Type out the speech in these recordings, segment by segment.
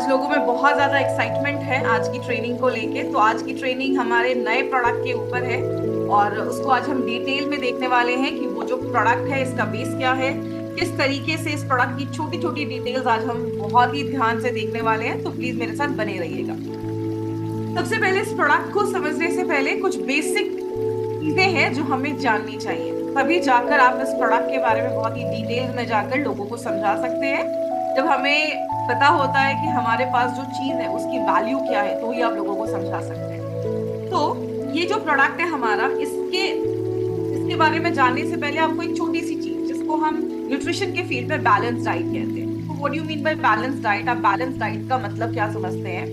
आज लोगों में बहुत ज्यादा एक्साइटमेंट है आज की ट्रेनिंग को लेके। तो आज की ट्रेनिंग हमारे नए प्रोडक्ट के ऊपर है और उसको आज हम डिटेल में देखने वाले हैं कि वो जो प्रोडक्ट है इसका बेस क्या है, किस तरीके से इस प्रोडक्ट की छोटी छोटी डिटेल्स आज हम बहुत ही ध्यान से देखने वाले हैं। तो प्लीज मेरे साथ बने रहिएगा। सबसे पहले इस प्रोडक्ट को समझने से पहले कुछ बेसिक चीजें हैं जो हमें जाननी चाहिए, तभी जाकर आप इस प्रोडक्ट के बारे में बहुत ही डिटेल में जाकर लोगों को समझा सकते हैं। जब हमें पता होता है कि हमारे पास जो चीज है उसकी वैल्यू क्या है तो ही आप लोगों को समझा सकते हैं। तो ये जो प्रोडक्ट है हमारा, इसके इसके बारे में जानने से पहले आपको एक छोटी सी चीज जिसको हम न्यूट्रिशन के फील्ड में बैलेंस डाइट कहते हैं। तो what do you mean by balance diet? आप बैलेंस डाइट का मतलब क्या समझते हैं?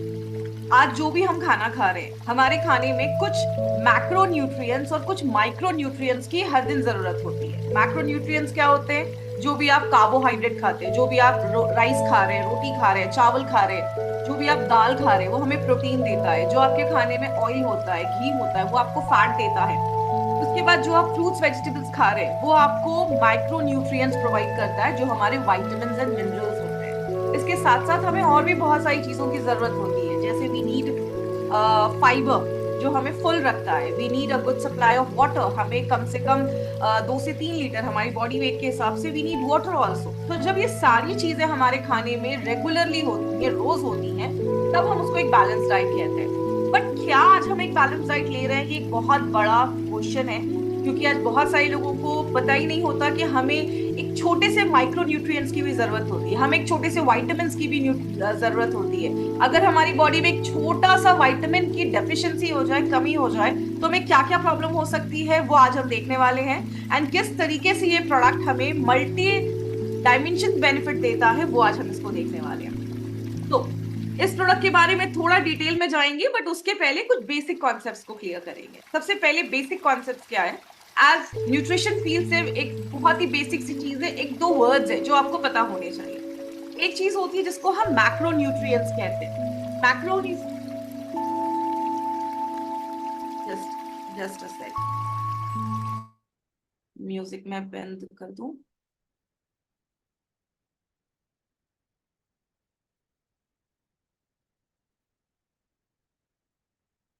आज जो भी हम खाना खा रहे हैं, हमारे खाने में कुछ मैक्रो न्यूट्रिएंट्स और कुछ माइक्रो न्यूट्रिएंट्स की हर दिन जरूरत होती है। मैक्रो न्यूट्रिएंट्स क्या होते हैं? जो भी आप कार्बोहाइड्रेट खाते हैं, जो भी आप राइस खा रहे हैं, रोटी खा रहे हैं, चावल खा रहे हैं, जो भी आप दाल खा रहे हैं, वो हमें प्रोटीन देता है। जो आपके खाने में ऑयल होता है, घी होता है, वो आपको फैट देता है। उसके बाद जो आप फ्रूट्स वेजिटेबल्स खा रहे हैं वो आपको माइक्रो न्यूट्रिएंट्स प्रोवाइड करता है, जो हमारे वाइटामिन एंड मिनरल्स होते हैं। इसके साथ साथ हमें और भी बहुत सारी चीजों की जरूरत होती है, जैसे वी नीड फाइबर जो हमें फुल रखता है। We need a good supply of water, हमें कम से कम 2 से 3 लीटर हमारी बॉडी वेट के हिसाब से वी नीड वाटर ऑल्सो। तो जब ये सारी चीजें हमारे खाने में रेगुलरली होती है, रोज होती हैं, तब हम उसको एक बैलेंस डाइट कहते हैं। बट क्या आज हम एक बैलेंस डाइट ले रहे हैं? ये एक बहुत बड़ा क्वेश्चन है, क्योंकि आज बहुत सारे लोगों को पता ही नहीं होता कि हमें एक छोटे से माइक्रो न्यूट्रिएंट्स की भी जरूरत होती है, हमें एक छोटे से वाइटामिन की भी जरूरत होती है। अगर हमारी बॉडी में एक छोटा सा वाइटामिन की डेफिशिएंसी हो जाए, कमी हो जाए, तो हमें क्या क्या प्रॉब्लम हो सकती है वो आज हम देखने वाले हैं। एंड किस तरीके से ये प्रोडक्ट हमें मल्टी डायमेंशन बेनिफिट देता है वो आज हम इसको देखने वाले हैं। तो इस प्रोडक्ट के बारे में थोड़ा डिटेल में जाएंगे, बट उसके पहले कुछ बेसिक कॉन्सेप्ट्स को क्लियर करेंगे। सबसे पहले बेसिक कॉन्सेप्ट्स क्या है? एज न्यूट्रिशन फील्ड से एक बहुत ही बेसिक सी चीज है, एक दो वर्ड्स है जो आपको पता होने चाहिए। एक चीज होती है जिसको हम मैक्रो न्यूट्रिएंट्स कहते हैं। Macro just a sec, music मैं बंद कर दूं।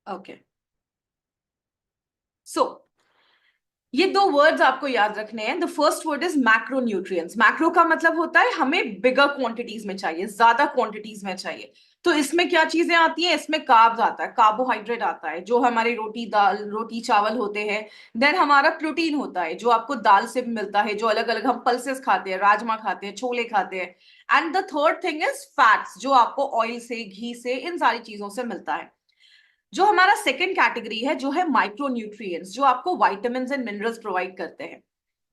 ओके, सो ये दो वर्ड्स आपको याद रखने हैं। The first word is macro nutrients. Macro का मतलब होता है हमें बिगर क्वांटिटीज में चाहिए, ज्यादा क्वांटिटीज में चाहिए। तो इसमें क्या चीजें आती हैं? इसमें कार्ब्स आता है, कार्बोहाइड्रेट आता है, जो हमारी रोटी दाल रोटी चावल होते हैं। देन हमारा प्रोटीन होता है जो आपको दाल से मिलता है, जो अलग अलग हम पल्सेस खाते हैं, राजमा खाते हैं, छोले खाते हैं। And the third thing is fats, जो आपको ऑयल से, घी से, इन सारी चीजों से मिलता है। जो हमारा सेकंड कैटेगरी है जो है माइक्रो न्यूट्रिएंट्स, जो आपको वाइटामिन एंड मिनरल्स प्रोवाइड करते हैं।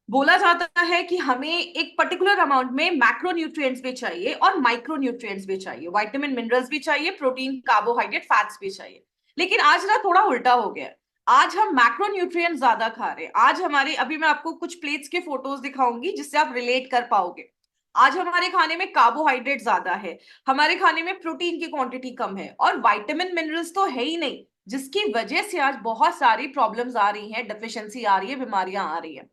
बोला जाता है कि हमें एक पर्टिकुलर अमाउंट में मैक्रो न्यूट्रिएंट्स भी चाहिए और माइक्रो न्यूट्रिएंट्स भी चाहिए, विटामिन मिनरल्स भी चाहिए, प्रोटीन कार्बोहाइड्रेट फैट्स भी चाहिए। लेकिन आज ना थोड़ा उल्टा हो गया है। आज हम मैक्रो न्यूट्रिएंट्स ज्यादा खा रहे हैं। आज हमारे, अभी मैं आपको कुछ प्लेट्स के फोटोज दिखाऊंगी जिससे आप रिलेट कर पाओगे। आज हमारे खाने में कार्बोहाइड्रेट ज्यादा है, हमारे खाने में प्रोटीन की क्वांटिटी कम है, और विटामिन मिनरल्स तो है ही नहीं, जिसकी वजह से आज बहुत सारी प्रॉब्लम्स आ रही हैं, डेफिशिएंसी आ रही है, बीमारियां आ रही है।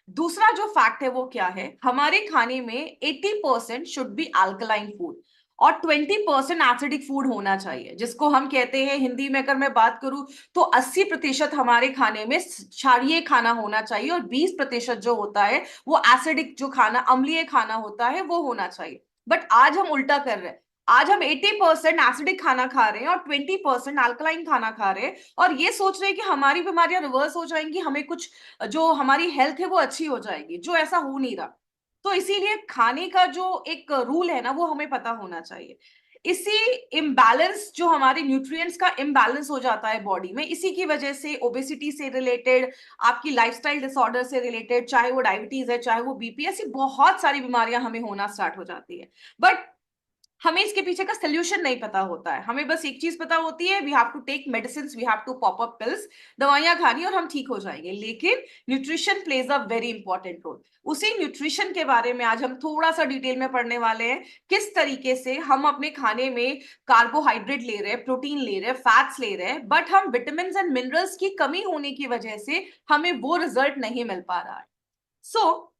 दूसरा जो फैक्ट है वो क्या है? हमारे खाने में 80% शुड बी अल्कलाइन फूड और 20% एसिडिक फूड होना चाहिए, जिसको हम कहते हैं, हिंदी में अगर मैं बात करूं तो 80% हमारे खाने में क्षारीय खाना होना चाहिए और 20% जो होता है वो एसिडिक, जो खाना अम्लीय खाना होता है, वो होना चाहिए। बट आज हम उल्टा कर रहे हैं। आज हम 80% एसिडिक खाना खा रहे हैं और 20% अल्कलाइन खाना खा रहे हैं, और ये सोच रहे हैं कि हमारी बीमारियां रिवर्स हो जाएंगी, हमें कुछ जो हमारी हेल्थ है वो अच्छी हो जाएगी, जो ऐसा हो नहीं रहा। तो इसीलिए खाने का जो एक रूल है ना, वो हमें पता होना चाहिए। इसी इम्बैलेंस, जो हमारे न्यूट्रिएंट्स का इम्बैलेंस हो जाता है बॉडी में, इसी की वजह से ओबेसिटी से रिलेटेड, आपकी लाइफस्टाइल डिसऑर्डर से रिलेटेड, चाहे वो डायबिटीज है, चाहे वो बीपी, ऐसी बहुत सारी बीमारियां हमें होना स्टार्ट हो जाती है। बट हमें इसके पीछे का सोल्यूशन नहीं पता होता है। हमें बस एक चीज पता होती है, we have to take medicine, we have to pop up pills, दवाइयां खानी और हम ठीक हो जाएंगे। लेकिन nutrition plays a very important role. उसी न्यूट्रिशन के बारे में आज हम थोड़ा सा डिटेल में पढ़ने वाले हैं, किस तरीके से हम अपने खाने में कार्बोहाइड्रेट ले रहे हैं, प्रोटीन ले रहे हैं, फैट्स ले रहे हैं, बट हम विटामिन एंड मिनरल्स की कमी होने की वजह से हमें वो रिजल्ट नहीं मिल पा रहा है। सो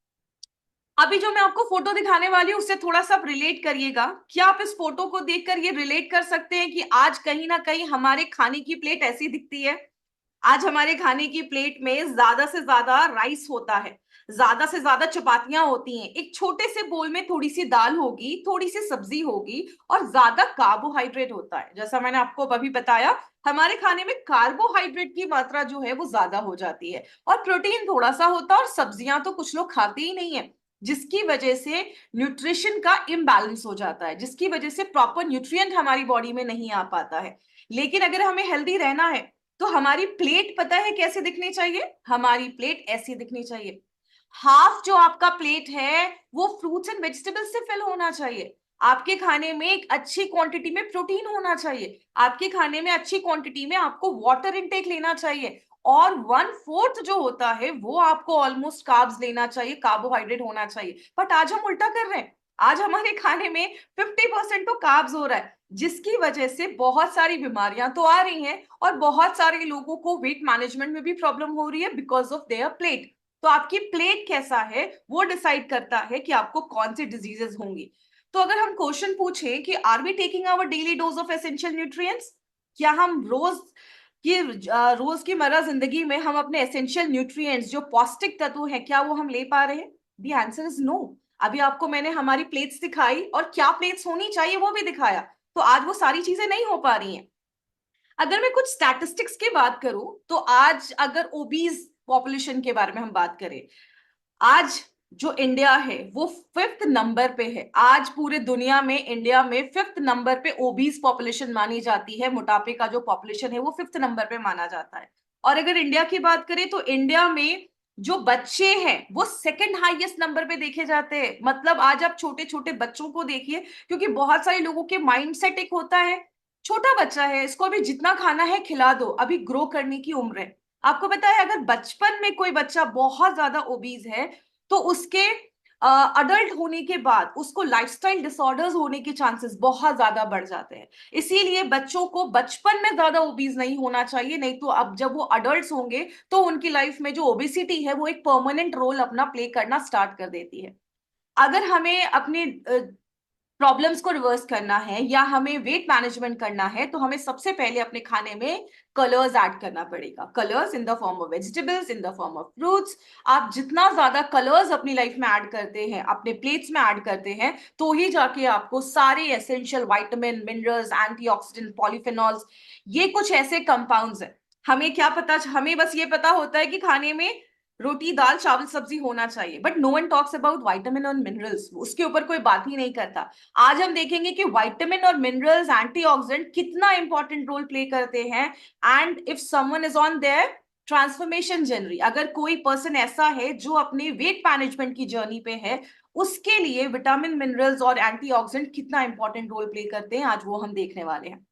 अभी जो मैं आपको फोटो दिखाने वाली हूँ उससे थोड़ा सा आप रिलेट करिएगा। क्या आप इस फोटो को देखकर ये रिलेट कर सकते हैं कि आज कहीं ना कहीं हमारे खाने की प्लेट ऐसी दिखती है? आज हमारे खाने की प्लेट में ज्यादा से ज्यादा राइस होता है, ज्यादा से ज्यादा चपातियां होती हैं, एक छोटे से बोल में थोड़ी सी दाल होगी, थोड़ी सी सब्जी होगी, और ज्यादा कार्बोहाइड्रेट होता है। जैसा मैंने आपको अभी बताया, हमारे खाने में कार्बोहाइड्रेट की मात्रा जो है वो ज्यादा हो जाती है, और प्रोटीन थोड़ा सा होता है, और सब्जियां तो कुछ लोग खाते ही नहीं है, जिसकी वजह से न्यूट्रिशन का इम्बैलेंस हो जाता है, जिसकी वजह से प्रॉपर न्यूट्रिएंट हमारी बॉडी में नहीं आ पाता है। लेकिन अगर हमें हेल्दी रहना है तो हमारी प्लेट पता है कैसे दिखनी चाहिए? हमारी प्लेट ऐसी दिखनी चाहिए। हाफ जो आपका प्लेट है वो फ्रूट्स एंड वेजिटेबल्स से फिल होना चाहिए। आपके खाने में एक अच्छी क्वांटिटी में प्रोटीन होना चाहिए, आपके खाने में अच्छी क्वांटिटी में आपको वाटर इनटेक लेना चाहिए, और 1/4 जो होता है वो आपको ऑलमोस्ट कार्ब्स लेना चाहिए, कार्बोहाइड्रेट होना चाहिए। बट आज हम उल्टा कर रहे हैं। आज हमारे खाने में 50% तो कार्ब्स हो रहा है, जिसकी वजह से बहुत सारी बीमारियां तो आ रही हैं, और बहुत सारे लोगों को वेट मैनेजमेंट में भी प्रॉब्लम हो रही है बिकॉज ऑफ देयर प्लेट। तो आपकी प्लेट कैसा है वो डिसाइड करता है कि आपको कौन सी डिजीजेस होंगी। तो अगर हम क्वेश्चन पूछें कि are we taking our daily dose of essential nutrients, क्या हम रोज की मर्रा जिंदगी में हम अपने एसेंशियल न्यूट्रिएंट्स जो पौष्टिक तत्व हैं क्या वो हम ले पा रहे हैं? The answer is no. अभी आपको मैंने हमारी प्लेट्स दिखाई और क्या प्लेट्स होनी चाहिए वो भी दिखाया, तो आज वो सारी चीजें नहीं हो पा रही हैं। अगर मैं कुछ स्टैटिस्टिक्स की बात करूं तो आज अगर ओबीज पॉपुलेशन के बारे में हम बात करें, आज जो इंडिया है वो 5th नंबर पे है। आज पूरे दुनिया में इंडिया में 5th नंबर पे ओबीज पॉपुलेशन मानी जाती है। मोटापे का जो पॉपुलेशन है वो 5th नंबर पे माना जाता है। और अगर इंडिया की बात करें तो इंडिया में जो बच्चे हैं वो सेकंड हाईएस्ट नंबर पे देखे जाते हैं। मतलब आज आप छोटे छोटे बच्चों को देखिए, क्योंकि बहुत सारे लोगों के माइंड सेट एक होता है, छोटा बच्चा है इसको अभी जितना खाना है खिला दो, अभी ग्रो करने की उम्र है। आपको पता है अगर बचपन में कोई बच्चा बहुत ज्यादा ओबीज है तो उसके अडल्ट होने के बाद उसको लाइफस्टाइल डिसऑर्डर्स होने के चांसेस बहुत ज्यादा बढ़ जाते हैं। इसीलिए बच्चों को बचपन में ज्यादा ओबीज नहीं होना चाहिए, नहीं तो अब जब वो अडल्ट्स होंगे तो उनकी लाइफ में जो ओबेसिटी है वो एक परमानेंट रोल अपना प्ले करना स्टार्ट कर देती है। अगर हमें अपने प्रॉब्लम्स को रिवर्स करना है या हमें वेट मैनेजमेंट करना है तो हमें सबसे पहले अपने खाने में कलर्स ऐड करना पड़ेगा। Colours in the form of vegetables, in the form of fruits. आप जितना ज्यादा कलर्स अपनी लाइफ में ऐड करते हैं, अपने प्लेट्स में ऐड करते हैं, तो ही जाके आपको सारे essential vitamin, minerals, antioxidant, polyphenols, ये कुछ ऐसे कंपाउंड्स हैं। हमें क्या पता, हमें बस ये पता होता है कि खाने में रोटी दाल चावल सब्जी होना चाहिए, but no one talks about vitamin और मिनरल्स, उसके ऊपर कोई बात ही नहीं करता। आज हम देखेंगे कि विटामिन और मिनरल्स, एंटीऑक्सीडेंट कितना इंपॉर्टेंट रोल प्ले करते हैं। And if someone is on their transformation journey, अगर कोई पर्सन ऐसा है जो अपने वेट मैनेजमेंट की जर्नी पे है, उसके लिए विटामिन, मिनरल्स और एंटीऑक्सीडेंट कितना इंपॉर्टेंट रोल प्ले करते हैं, आज वो हम देखने वाले हैं।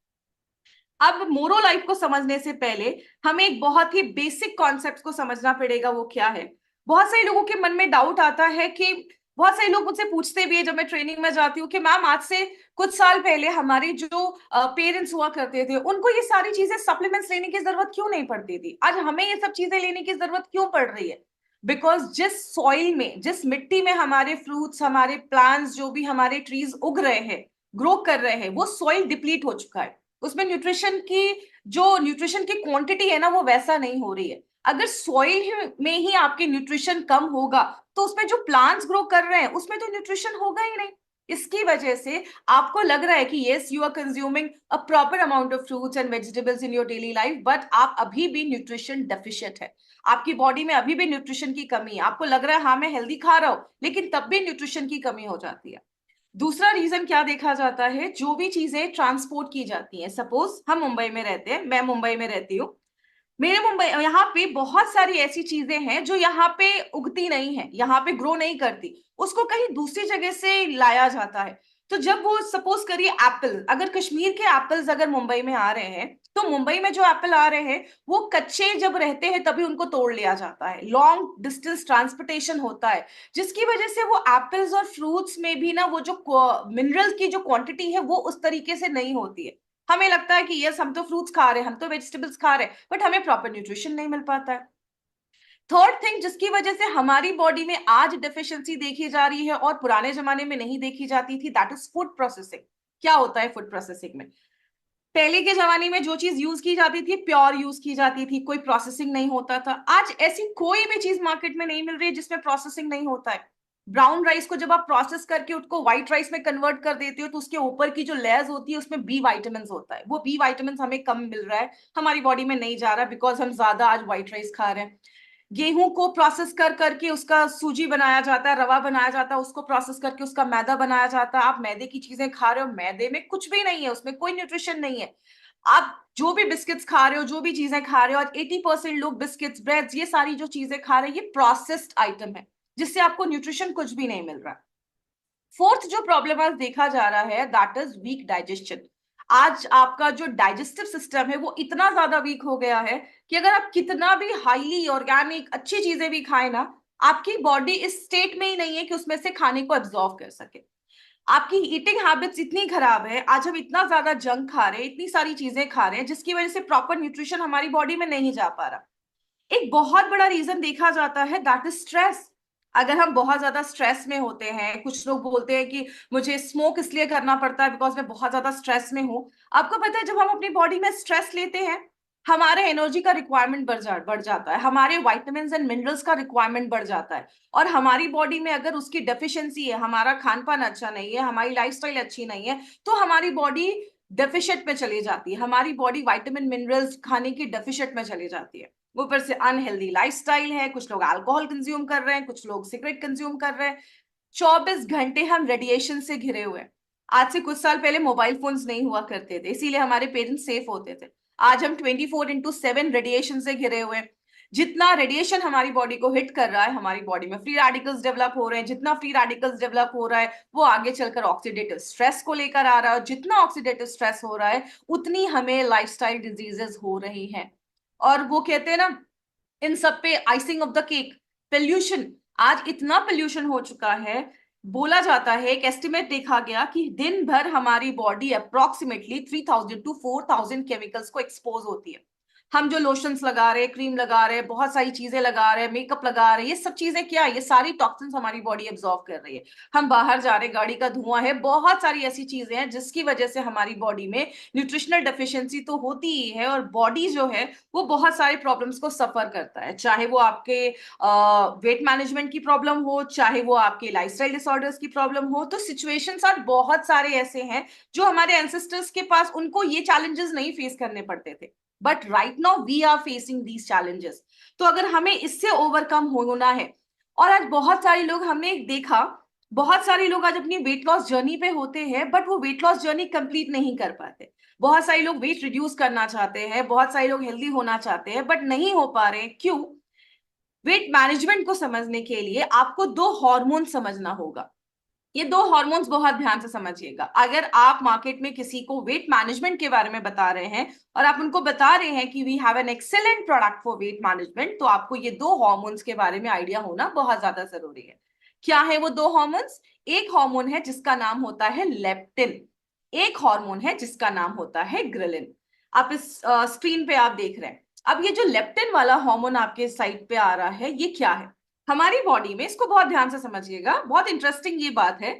अब मोरो लाइफ को समझने से पहले हमें एक बहुत ही बेसिक कॉन्सेप्ट को समझना पड़ेगा। वो क्या है? बहुत सारे लोगों के मन में डाउट आता है कि बहुत सारे लोग मुझसे पूछते भी है जब मैं ट्रेनिंग में जाती हूँ कि मैम आज से कुछ साल पहले हमारे जो पेरेंट्स हुआ करते थे उनको ये सारी चीजें सप्लीमेंट्स लेने की जरूरत क्यों नहीं पड़ती थी, आज हमें ये सब चीजें लेने की जरूरत क्यों पड़ रही है? बिकॉज जिस सॉइल में, जिस मिट्टी में हमारे फ्रूट्स, हमारे प्लांट्स, जो भी हमारे ट्रीज उग रहे हैं, ग्रो कर रहे हैं, वो सॉइल डिप्लीट हो चुका है। उसमें न्यूट्रिशन की क्वांटिटी है ना वो वैसा नहीं हो रही है। अगर सॉइल में ही आपके न्यूट्रिशन कम होगा तो उसमें जो प्लांट्स ग्रो कर रहे हैं उसमें तो न्यूट्रिशन होगा ही नहीं। इसकी वजह से आपको लग रहा है कि yes you are consuming a proper amount of fruits and vegetables in your daily life, but आप अभी भी न्यूट्रिशन डेफिशिएंट है। आपकी बॉडी में अभी भी न्यूट्रिशन की कमी है। आपको लग रहा है हाँ मैं हेल्दी खा रहा हूं, लेकिन तब भी न्यूट्रिशन की कमी हो जाती है। दूसरा रीजन क्या देखा जाता है, जो भी चीजें ट्रांसपोर्ट की जाती हैं, सपोज हम मुंबई में रहते हैं, मैं मुंबई में रहती हूँ, मेरे मुंबई यहाँ पे बहुत सारी ऐसी चीजें हैं जो यहाँ पे उगती नहीं है, यहाँ पे ग्रो नहीं करती, उसको कहीं दूसरी जगह से लाया जाता है। तो जब वो सपोज करिए एप्पल, अगर कश्मीर के एप्पल्स अगर मुंबई में आ रहे हैं, तो मुंबई में जो एप्पल आ रहे हैं वो कच्चे जब रहते हैं तभी उनको तोड़ लिया जाता है, लॉन्ग डिस्टेंस ट्रांसपोर्टेशन होता है, जिसकी वजह से वो एप्पल्स और फ्रूट्स में भी ना वो जो मिनरल की जो क्वांटिटी है वो उस तरीके से नहीं होती है। हमें लगता है कि यस हम तो फ्रूट्स खा रहे हैं, हम तो वेजिटेबल्स खा रहे हैं, बट हमें प्रॉपर न्यूट्रिशन नहीं मिल पाता है। थर्ड थिंग जिसकी वजह से हमारी बॉडी में आज डेफिशिएंसी देखी जा रही है और पुराने जमाने में नहीं देखी जाती थी, दैट इज फूड प्रोसेसिंग। क्या होता है फूड प्रोसेसिंग में? पहले के जमाने में जो चीज यूज की जाती थी प्योर यूज की जाती थी, कोई प्रोसेसिंग नहीं होता था। आज ऐसी कोई भी चीज मार्केट में नहीं मिल रही है जिसमें प्रोसेसिंग नहीं होता है। ब्राउन राइस को जब आप प्रोसेस करके उसको व्हाइट राइस में कन्वर्ट कर देते हो तो उसके ऊपर की जो लेयर्स होती है उसमें बी वाइटामिन होता है। वो बी वाइटामिन हमें कम मिल रहा है, हमारी बॉडी में नहीं जा रहा, बिकॉज हम ज्यादा आज व्हाइट राइस खा रहे हैं। गेहूं को प्रोसेस कर करके उसका सूजी बनाया जाता है, रवा बनाया जाता है, उसको प्रोसेस करके उसका मैदा बनाया जाता है। आप मैदे की चीजें खा रहे हो, मैदे में कुछ भी नहीं है, उसमें कोई न्यूट्रिशन नहीं है। आप जो भी बिस्किट्स खा रहे हो, जो भी चीजें खा रहे हो, आज 80% लोग बिस्किट्स, ब्रेड्स, ये सारी जो चीजें खा रहे हैं ये प्रोसेस्ड आइटम है, जिससे आपको न्यूट्रिशन कुछ भी नहीं मिल रहा। फोर्थ जो प्रॉब्लम आज देखा जा रहा है दैट इज वीक डाइजेशन। आज आपका जो डाइजेस्टिव सिस्टम है वो इतना ज्यादा वीक हो गया है कि अगर आप कितना भी हाईली ऑर्गेनिक अच्छी चीजें भी खाएं ना, आपकी बॉडी इस स्टेट में ही नहीं है कि उसमें से खाने को एब्जॉर्व कर सके। आपकी ईटिंग हैबिट्स इतनी खराब है, आज हम इतना ज्यादा जंक खा रहे हैं, इतनी सारी चीजें खा रहे हैं जिसकी वजह से प्रॉपर न्यूट्रिशन हमारी बॉडी में नहीं जा पा रहा। एक बहुत बड़ा रीजन देखा जाता है दैट इज स्ट्रेस। अगर हम बहुत ज्यादा स्ट्रेस में होते हैं, कुछ लोग बोलते हैं कि मुझे स्मोक इसलिए करना पड़ता है बिकॉज मैं बहुत ज्यादा स्ट्रेस में हूं। आपको पता है जब हम अपनी बॉडी में स्ट्रेस लेते हैं हमारे एनर्जी का रिक्वायरमेंट बढ़ जाता है, हमारे वाइटामिन एंड मिनरल्स का रिक्वायरमेंट बढ़ जाता है। और हमारी बॉडी में अगर उसकी डेफिशिएंसी है, हमारा खान पान अच्छा नहीं है, हमारी लाइफस्टाइल अच्छी नहीं है, तो हमारी बॉडी डेफिशिएट में चली जाती है, हमारी बॉडी वाइटामिन मिनरल्स खाने की डेफिशिएट में चली जाती है। ऊपर से अनहेल्दी लाइफस्टाइल है, कुछ लोग अल्कोहल कंज्यूम कर रहे हैं, कुछ लोग सिगरेट कंज्यूम कर रहे हैं। 24 घंटे हम रेडिएशन से घिरे हुए हैं। आज से कुछ साल पहले मोबाइल फोन्स नहीं हुआ करते थे, इसीलिए हमारे पेरेंट्स सेफ होते थे। आज हम 24/7 रेडिएशन से घिरे हुए हैं। जितना रेडिएशन हमारी बॉडी को हिट कर रहा है, हमारी बॉडी में फ्री रेडिकल्स डेवलप हो रहे हैं, जितना फ्री रेडिकल्स डेवलप हो रहा है वो आगे चलकर ऑक्सीडेटिव स्ट्रेस को लेकर आ रहा है, और जितना ऑक्सीडेटिव स्ट्रेस हो रहा है उतनी हमें लाइफस्टाइल डिजीजेस हो रही हैं। और वो कहते हैं ना, इन सब पे icing of the cake, pollution. आज इतना पोल्यूशन हो चुका है, बोला जाता है, एक एस्टिमेट देखा गया कि दिन भर हमारी बॉडी अप्रोक्सीमेटली 3,000 to 4,000 केमिकल्स को एक्सपोज होती है। हम जो लोशंस लगा रहे हैं, क्रीम लगा रहे हैं, बहुत सारी चीजें लगा रहे हैं, मेकअप लगा रहे हैं, ये सब चीजें क्या है? ये सारी टॉक्सिन्स हमारी बॉडी एब्जॉर्व कर रही है। हम बाहर जा रहे हैं, गाड़ी का धुआं है, बहुत सारी ऐसी चीजें हैं जिसकी वजह से हमारी बॉडी में न्यूट्रिशनल डेफिशिएंसी तो होती ही है, और बॉडी जो है वो बहुत सारे प्रॉब्लम्स को सफर करता है, चाहे वो आपके वेट मैनेजमेंट की प्रॉब्लम हो, चाहे वो आपके लाइफस्टाइल डिसऑर्डर्स की प्रॉब्लम हो। तो सिचुएशंस आज बहुत सारे ऐसे हैं जो हमारे एंसेस्टर्स के पास उनको ये चैलेंजेस नहीं फेस करने पड़ते थे, but right now we are facing these challenges. तो अगर हमें इससे ओवरकम होना है, और आज बहुत सारे लोग, हमने देखा बहुत सारे लोग आज अपनी वेट लॉस जर्नी पे होते हैं बट वो वेट लॉस जर्नी कंप्लीट नहीं कर पाते। बहुत सारे लोग वेट रिड्यूस करना चाहते हैं, बहुत सारे लोग हेल्दी होना चाहते हैं बट नहीं हो पा रहे हैं। क्यों? वेट मैनेजमेंट को समझने के लिए आपको दो हार्मोन समझना होगा। ये दो हॉर्मोन्स बहुत ध्यान से समझिएगा। अगर आप मार्केट में किसी को वेट मैनेजमेंट के बारे में बता रहे हैं और आप उनको बता रहे हैं कि we have an excellent product for weight management, तो आपको ये दो हॉर्मोन्स के बारे में आइडिया होना बहुत ज्यादा जरूरी है। क्या है वो दो हॉर्मोन्स? एक हार्मोन है जिसका नाम होता है लेप्टिन, एक हार्मोन है जिसका नाम होता है ग्रेलिन। आप इस स्क्रीन पे आप देख रहे हैं। अब ये जो लेप्टिन वाला हार्मोन आपके साइड पे आ रहा है, ये क्या है? हमारी बॉडी में, इसको बहुत ध्यान से समझिएगा, बहुत इंटरेस्टिंग ये बात है।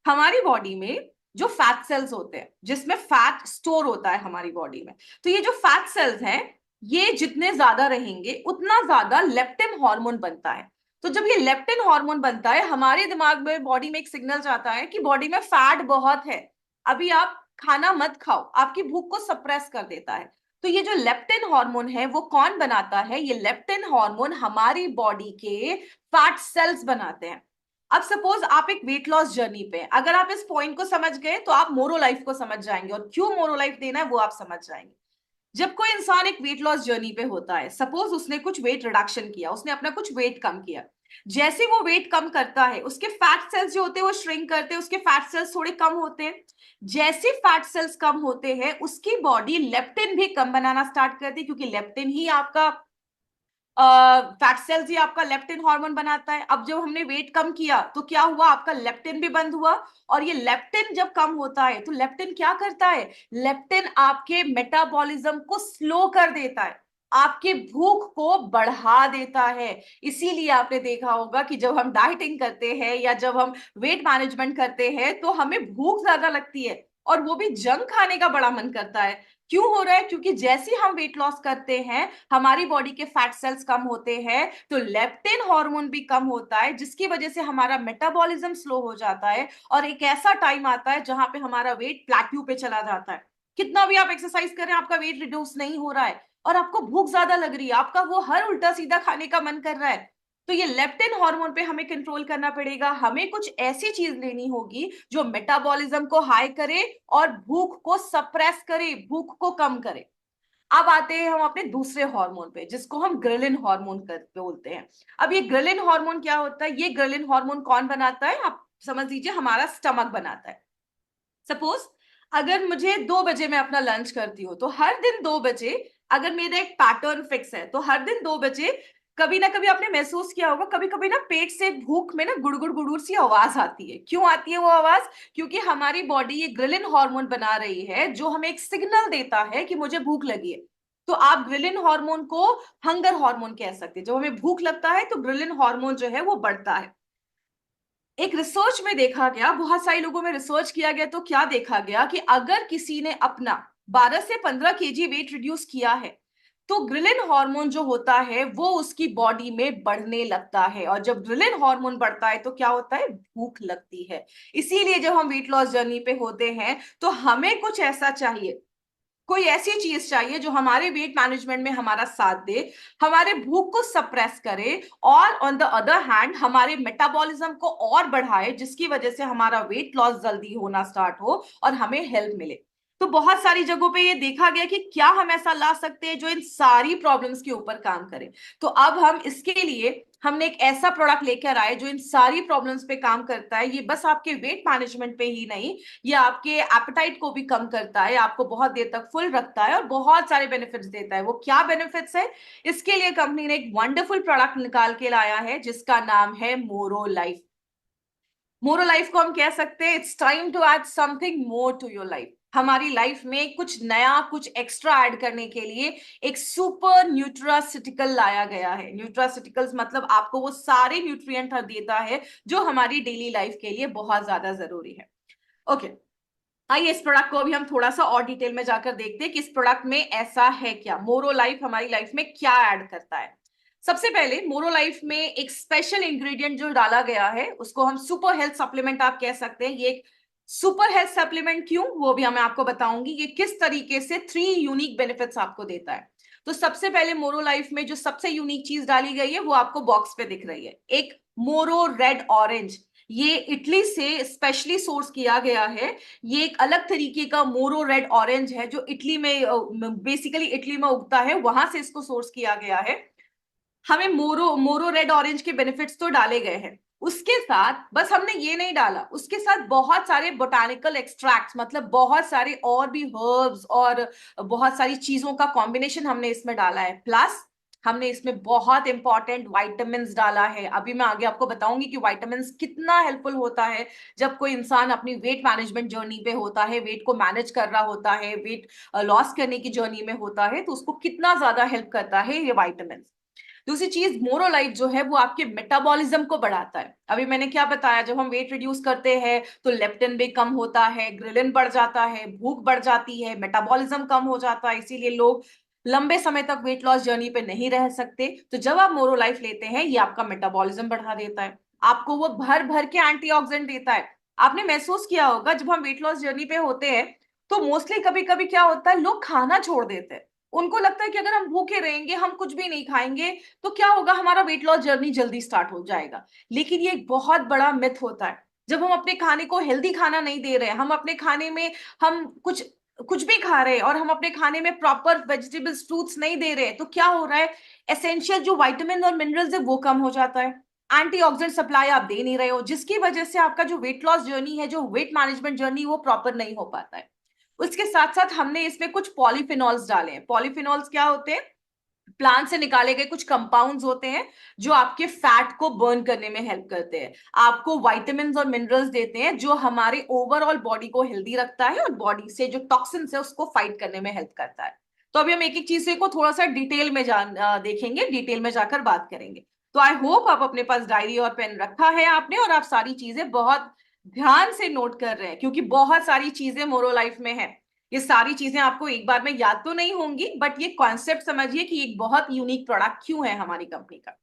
हमारी बॉडी में जो फैट सेल्स होते हैं, जिसमें फैट स्टोर होता है हमारी बॉडी में, तो ये जो फैट सेल्स हैं ये जितने ज्यादा रहेंगे उतना ज्यादा लेप्टिन हार्मोन बनता है। तो जब ये लेप्टिन हार्मोन बनता है, हमारे दिमाग में, बॉडी में एक सिग्नल जाता है कि बॉडी में फैट बहुत है, अभी आप खाना मत खाओ, आपकी भूख को सप्रेस कर देता है। तो ये जो लेप्टिन हार्मोन है वो कौन बनाता है? ये लेप्टिन हार्मोन हमारी बॉडी के फैट सेल्स बनाते हैं। अब सपोज आप एक वेट लॉस जर्नी पे हैं, अगर आप इस पॉइंट को समझ गए तो आप मोरो लाइफ को समझ जाएंगे, और क्यों मोरो लाइफ देना है वो आप समझ जाएंगे। जब कोई इंसान एक वेट लॉस जर्नी पे होता है, सपोज उसने कुछ वेट रिडक्शन किया, उसने अपना कुछ वेट कम किया, जैसे वो वेट कम करता है उसके फैट सेल्स जो होते हैं वो श्रिंक करते हैं, उसके फैट सेल्स थोड़े कम होते हैं। जैसे फैट सेल्स कम होते हैं उसकी बॉडी लेप्टिन भी कम बनाना स्टार्ट करती है, क्योंकि लेप्टिन ही आपका फैट सेल्स ही आपका लेप्टिन हार्मोन बनाता है। अब जब हमने वेट कम किया तो क्या हुआ? आपका लेप्टिन भी बंद हुआ, और ये लेप्टिन जब कम होता है तो लेप्टिन क्या करता है? लेप्टिन आपके मेटाबॉलिज्म को स्लो कर देता है। आपके भूख को बढ़ा देता है। इसीलिए आपने देखा होगा कि जब हम डाइटिंग करते हैं या जब हम वेट मैनेजमेंट करते हैं तो हमें भूख ज्यादा लगती है और वो भी जंक खाने का बड़ा मन करता है। क्यों हो रहा है? क्योंकि जैसे हम वेट लॉस करते हैं हमारी बॉडी के फैट सेल्स कम होते हैं तो लेप्टिन हार्मोन भी कम होता है, जिसकी वजह से हमारा मेटाबॉलिज्म स्लो हो जाता है और एक ऐसा टाइम आता है जहां पे हमारा वेट प्लेट्यू पे चला जाता है। कितना भी आप एक्सरसाइज करें आपका वेट रिड्यूस नहीं हो रहा है और आपको भूख ज्यादा लग रही है, आपका वो हर उल्टा सीधा खाने का मन कर रहा है। तो ये लेप्टिन हार्मोन पे हमें कंट्रोल करना पड़ेगा। हमें कुछ ऐसी चीज लेनी होगी जो मेटाबॉलिज्म को हाई करे और भूख को सप्रेस करे, भूख को कम करे। अब आते हैं हम अपने दूसरे हार्मोन पे जिसको हम ग्रेलिन हार्मोन कर बोलते हैं। अब ये ग्रेलिन हार्मोन क्या होता है? ये ग्रेलिन हार्मोन कौन बनाता है? आप समझ लीजिए हमारा स्टमक बनाता है। सपोज अगर मुझे 2 बजे मैं अपना लंच करती हूँ तो हर दिन 2 बजे, अगर मेरा एक पैटर्न फिक्स है तो हर दिन 2 बजे कभी ना कभी आपने महसूस किया होगा, कभी कभी ना पेट से भूख में ना गुड़गुड़ गुड़गुड़ सी आवाज आती है। क्यों आती है वो आवाज? क्योंकि हमारी बॉडी ये ग्रिलिन हार्मोन बना रही है जो हमें एक सिग्नल देता है कि मुझे भूख लगी है। तो आप ग्रिलिन हार्मोन को हंगर हार्मोन कह सकते हैं। जब हमें भूख लगता है तो ग्रिलिन हार्मोन जो है वो बढ़ता है। एक रिसर्च में देखा गया, बहुत सारे लोगों में रिसर्च किया गया तो क्या देखा गया कि अगर किसी ने अपना 12 से 15 kg वेट रिड्यूस किया है तो ग्रिलिन हार्मोन जो होता है वो उसकी बॉडी में बढ़ने लगता है। और जब ग्रिलिन हार्मोन बढ़ता है तो क्या होता है? भूख लगती है। इसीलिए जब हम वेट लॉस जर्नी पे होते हैं तो हमें कुछ ऐसा चाहिए, कोई ऐसी चीज चाहिए जो हमारे वेट मैनेजमेंट में हमारा साथ दे, हमारे भूख को सप्रेस करे और ऑन द अदर हैंड हमारे मेटाबॉलिज्म को और बढ़ाए, जिसकी वजह से हमारा वेट लॉस जल्दी होना स्टार्ट हो और हमें हेल्प मिले। तो बहुत सारी जगहों पे ये देखा गया कि क्या हम ऐसा ला सकते हैं जो इन सारी प्रॉब्लम्स के ऊपर काम करे। तो अब हम इसके लिए हमने एक ऐसा प्रोडक्ट लेकर आए जो इन सारी प्रॉब्लम्स पे काम करता है। ये बस आपके वेट मैनेजमेंट पे ही नहीं, ये आपके एपेटाइट को भी कम करता है, आपको बहुत देर तक फुल रखता है और बहुत सारे बेनिफिट्स देता है। वो क्या बेनिफिट्स है? इसके लिए कंपनी ने एक वंडरफुल प्रोडक्ट निकाल के लाया है जिसका नाम है मोरो लाइफ। मोरो लाइफ को हम कह सकते हैं it's time to add something more to your life. हमारी लाइफ में कुछ नया, कुछ एक्स्ट्रा ऐड करने के लिए एक सुपर न्यूट्रासिटिकल लाया गया है। न्यूट्रासिटिकल्स मतलब आपको वो सारे न्यूट्रिएंट देता है जो हमारी डेली लाइफ के लिए बहुत ज्यादा जरूरी है। ओके, आइए इस प्रोडक्ट को अभी हम थोड़ा सा और डिटेल में जाकर देखते हैं कि इस प्रोडक्ट में ऐसा है क्या, मोरो लाइफ हमारी लाइफ में क्या ऐड करता है। सबसे पहले मोरो लाइफ में एक स्पेशल इंग्रेडिएंट जो डाला गया है उसको हम सुपर हेल्थ सप्लीमेंट आप कह सकते हैं। ये एक सुपर हेल्थ सप्लीमेंट क्यों, वो भी मैं आपको बताऊंगी ये किस तरीके से 3 यूनिक बेनिफिट्स आपको देता है। तो सबसे पहले मोरो लाइफ में जो सबसे यूनिक चीज डाली गई है वो आपको बॉक्स पे दिख रही है, एक मोरो रेड ऑरेंज। ये इटली से स्पेशली सोर्स किया गया है। ये एक अलग तरीके का मोरो रेड ऑरेंज है जो इटली में बेसिकली इटली में उगता है, वहां से इसको सोर्स किया गया है। हमें मोरो मोरो रेड ऑरेंज के बेनिफिट्स तो डाले गए हैं, उसके साथ बस हमने ये नहीं डाला, उसके साथ बहुत सारे बोटानिकल एक्सट्रैक्ट्स मतलब बहुत सारे और भी हर्ब्स और बहुत सारी चीजों का कॉम्बिनेशन हमने इसमें डाला है। प्लस हमने इसमें बहुत इंपॉर्टेंट वाइटामिन डाला है। अभी मैं आगे आपको बताऊंगी कि वाइटामिन कितना हेल्पफुल होता है जब कोई इंसान अपनी वेट मैनेजमेंट जर्नी पे होता है, वेट को मैनेज कर रहा होता है, वेट लॉस करने की जर्नी में होता है, तो उसको कितना ज्यादा हेल्प करता है ये वाइटामिन। दूसरी चीज मोरो लाइफ जो है वो आपके मेटाबॉलिज्म को बढ़ाता है। अभी मैंने क्या बताया, जब हम वेट रिड्यूस करते हैं तो लेप्टिन भी कम होता है, ग्रिलिन बढ़ जाता है, भूख बढ़ जाती है, मेटाबॉलिज्म कम हो जाता है, इसीलिए लोग लंबे समय तक वेट लॉस जर्नी पे नहीं रह सकते। तो जब आप मोरो लाइफ लेते हैं ये आपका मेटाबॉलिज्म बढ़ा देता है, आपको वो भर भर के एंटीऑक्सीडेंट देता है। आपने महसूस किया होगा जब हम वेट लॉस जर्नी पे होते हैं तो मोस्टली कभी कभी क्या होता है, लोग खाना छोड़ देते हैं। उनको लगता है कि अगर हम भूखे रहेंगे, हम कुछ भी नहीं खाएंगे तो क्या होगा, हमारा वेट लॉस जर्नी जल्दी स्टार्ट हो जाएगा। लेकिन ये एक बहुत बड़ा मिथ होता है। जब हम अपने खाने को हेल्दी खाना नहीं दे रहे हैं, हम अपने खाने में हम कुछ कुछ भी खा रहे हैं और हम अपने खाने में प्रॉपर वेजिटेबल्स फ्रूट्स नहीं दे रहे हैं तो क्या हो रहा है, एसेंशियल जो विटामिन और मिनरल्स है वो कम हो जाता है, एंटीऑक्सीडेंट सप्लाई आप दे नहीं रहे हो, जिसकी वजह से आपका जो वेट लॉस जर्नी है, जो वेट मैनेजमेंट जर्नी वो प्रॉपर नहीं हो पाता है। उसके साथ साथ हमने इसमें कुछ पॉलीफिनॉल्स डाले हैं। पॉलीफिनॉल्स क्या होते हैं? प्लांट से निकाले गए कुछ कंपाउंड्स होते हैं जो आपके फैट को बर्न करने में हेल्प करते हैं, आपको विटामिन और मिनरल्स देते हैं जो हमारे ओवरऑल बॉडी को हेल्दी रखता है और बॉडी से जो टॉक्सिन्स है उसको फाइट करने में हेल्प करता है। तो अभी हम एक एक चीज को थोड़ा सा डिटेल में देखेंगे, डिटेल में जाकर बात करेंगे। तो आई होप आप अपने पास डायरी और पेन रखा है आपने, और आप सारी चीजें बहुत ध्यान से नोट कर रहे हैं, क्योंकि बहुत सारी चीजें मोरो लाइफ में है। ये सारी चीजें आपको एक बार में याद तो नहीं होंगी, बट ये कॉन्सेप्ट समझिए कि एक बहुत यूनिक प्रोडक्ट क्यों है हमारी कंपनी का।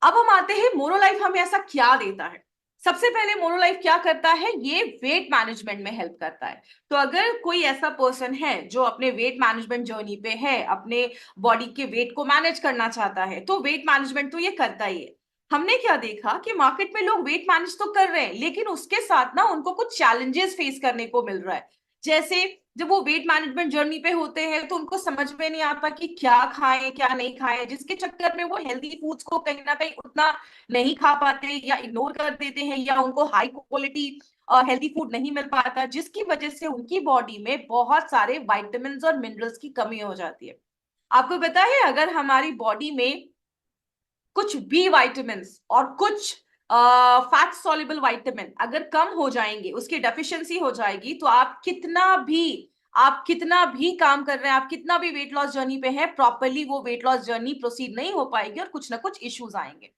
अब हम आते हैं मोरो लाइफ हमें ऐसा क्या देता है। सबसे पहले मोरो लाइफ क्या करता है, ये वेट मैनेजमेंट में हेल्प करता है। तो अगर कोई ऐसा पर्सन है जो अपने वेट मैनेजमेंट जर्नी पे है, अपने बॉडी के वेट को मैनेज करना चाहता है, तो वेट मैनेजमेंट तो ये करता ही है। हमने क्या देखा कि मार्केट में लोग वेट मैनेज तो कर रहे हैं, लेकिन उसके साथ ना उनको कुछ चैलेंजेस फेस करने को मिल रहा है। जैसे जब वो वेट मैनेजमेंट जर्नी पे होते हैं तो उनको समझ में नहीं आता कि क्या खाएं क्या नहीं खाएं, जिसके चक्कर में वो हेल्दी फूड्स को कहीं ना कहीं उतना नहीं खा पाते या इग्नोर कर देते हैं, या उनको हाई क्वालिटी हेल्दी फूड नहीं मिल पाता, जिसकी वजह से उनकी बॉडी में बहुत सारे वाइटामिन और मिनरल्स की कमी हो जाती है। आपको पता है, अगर हमारी बॉडी में कुछ बी वाइटामिन और कुछ फैट सॉल्युबल वाइटामिन अगर कम हो जाएंगे, उसकी डेफिशिएंसी हो जाएगी, तो आप कितना भी काम कर रहे हैं, आप कितना भी वेट लॉस जर्नी पे है, प्रॉपरली वो वेट लॉस जर्नी प्रोसीड नहीं हो पाएगी और कुछ ना कुछ इश्यूज आएंगे।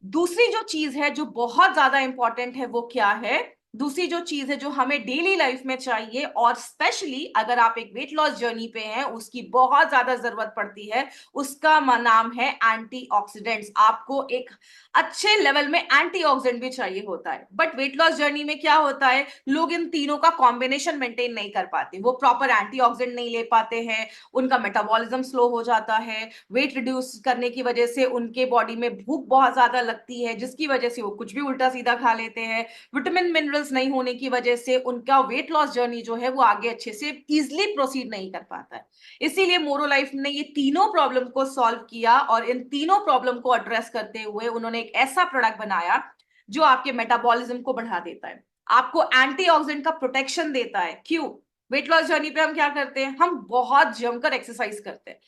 दूसरी जो चीज है जो बहुत ज्यादा इंपॉर्टेंट है, वो क्या है? दूसरी जो चीज है जो हमें डेली लाइफ में चाहिए, और स्पेशली अगर आप एक वेट लॉस जर्नी पे हैं, उसकी बहुत ज्यादा जरूरत पड़ती है, उसका नाम है एंटीऑक्सीडेंट्स। आपको एक अच्छे लेवल में एंटीऑक्सीडेंट भी चाहिए होता है, बट वेट लॉस जर्नी में क्या होता है, लोग इन तीनों का कॉम्बिनेशन मेंटेन नहीं कर पाते, वो प्रॉपर एंटीऑक्सीडेंट नहीं ले पाते हैं, उनका मेटाबॉलिज्म स्लो हो जाता है, वेट रिड्यूस करने की वजह से उनके बॉडी में भूख बहुत ज्यादा लगती है, जिसकी वजह से वो कुछ भी उल्टा सीधा खा लेते हैं। विटामिन मिनरल्स नहीं होने की वजह से उनका वेट लॉस जर्नी जो है वो आगे अच्छे से इजिली प्रोसीड नहीं कर पाता है। इसीलिए मोरो लाइफ ने ये तीनों प्रॉब्लम को सॉल्व किया, और इन तीनों प्रॉब्लम को एड्रेस करते हुए उन्होंने एक ऐसा प्रोडक्ट बनाया जो आपके मेटाबॉलिज्म को बढ़ा देता है, आपको एंटीऑक्सीडेंट का प्रोटेक्शन देता है। क्यों? वेट लॉस जर्नी पे हम क्या करते हैं, हम बहुत जमकर एक्सरसाइज करते हैं।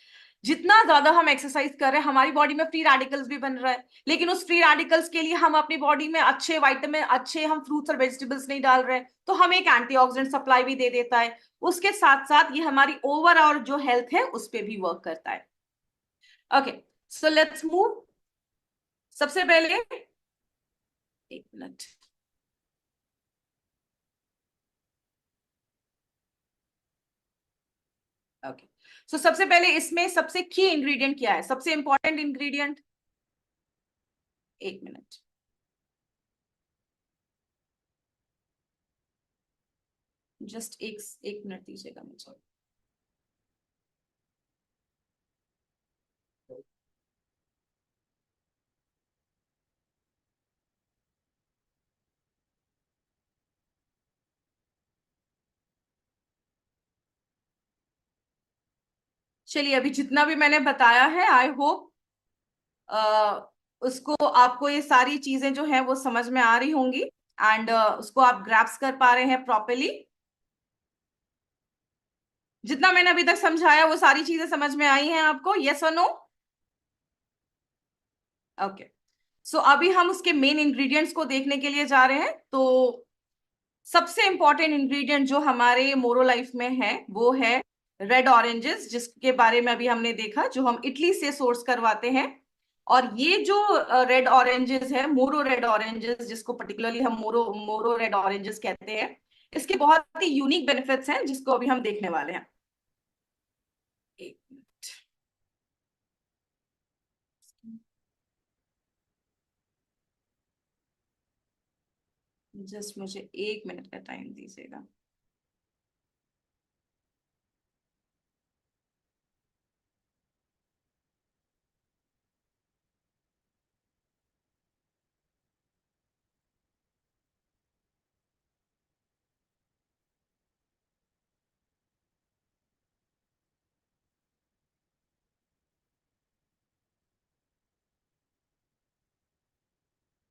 जितना ज्यादा हम एक्सरसाइज कर रहे हैं, हमारी बॉडी में फ्री रेडिकल्स भी बन रहा है, लेकिन उस फ्री रेडिकल्स के लिए हम अपनी बॉडी में अच्छे विटामिन, अच्छे हम फ्रूट्स और वेजिटेबल्स नहीं डाल रहे हैं, तो हमें एक एंटीऑक्सीडेंट सप्लाई भी दे देता है। उसके साथ साथ ये हमारी ओवरऑल जो हेल्थ है उस पर भी वर्क करता है। Okay, so let's move. सबसे पहले, एक मिनट। ओके, सो सबसे पहले इसमें सबसे की इंग्रेडिएंट क्या है, सबसे इंपॉर्टेंट इंग्रेडिएंट? एक मिनट, जस्ट एक एक मिनट दीजिएगा मुझे। चलिए, अभी जितना भी मैंने बताया है, आई होप उसको, आपको ये सारी चीजें जो है वो समझ में आ रही होंगी, एंड उसको आप ग्रैप्स कर पा रहे हैं प्रॉपरली। जितना मैंने अभी तक समझाया वो सारी चीजें समझ में आई हैं आपको, यस और नो? ओके, सो अभी हम उसके मेन इंग्रेडिएंट्स को देखने के लिए जा रहे हैं। तो सबसे इंपॉर्टेंट इंग्रेडिएंट जो हमारे मोरो लाइफ में है वो है रेड ऑरेंजेस, जिसके बारे में अभी हमने देखा, जो हम इटली से सोर्स करवाते हैं। और ये जो रेड ऑरेंजेस है, मोरो रेड ऑरेंजेस, जिसको पर्टिकुलरली हम मोरो मोरो रेड ऑरेंजेस कहते हैं, इसके बहुत ही यूनिक बेनिफिट्स हैं जिसको अभी हम देखने वाले हैं। एक मिनट, जस्ट मुझे एक मिनट का टाइम दीजिएगा।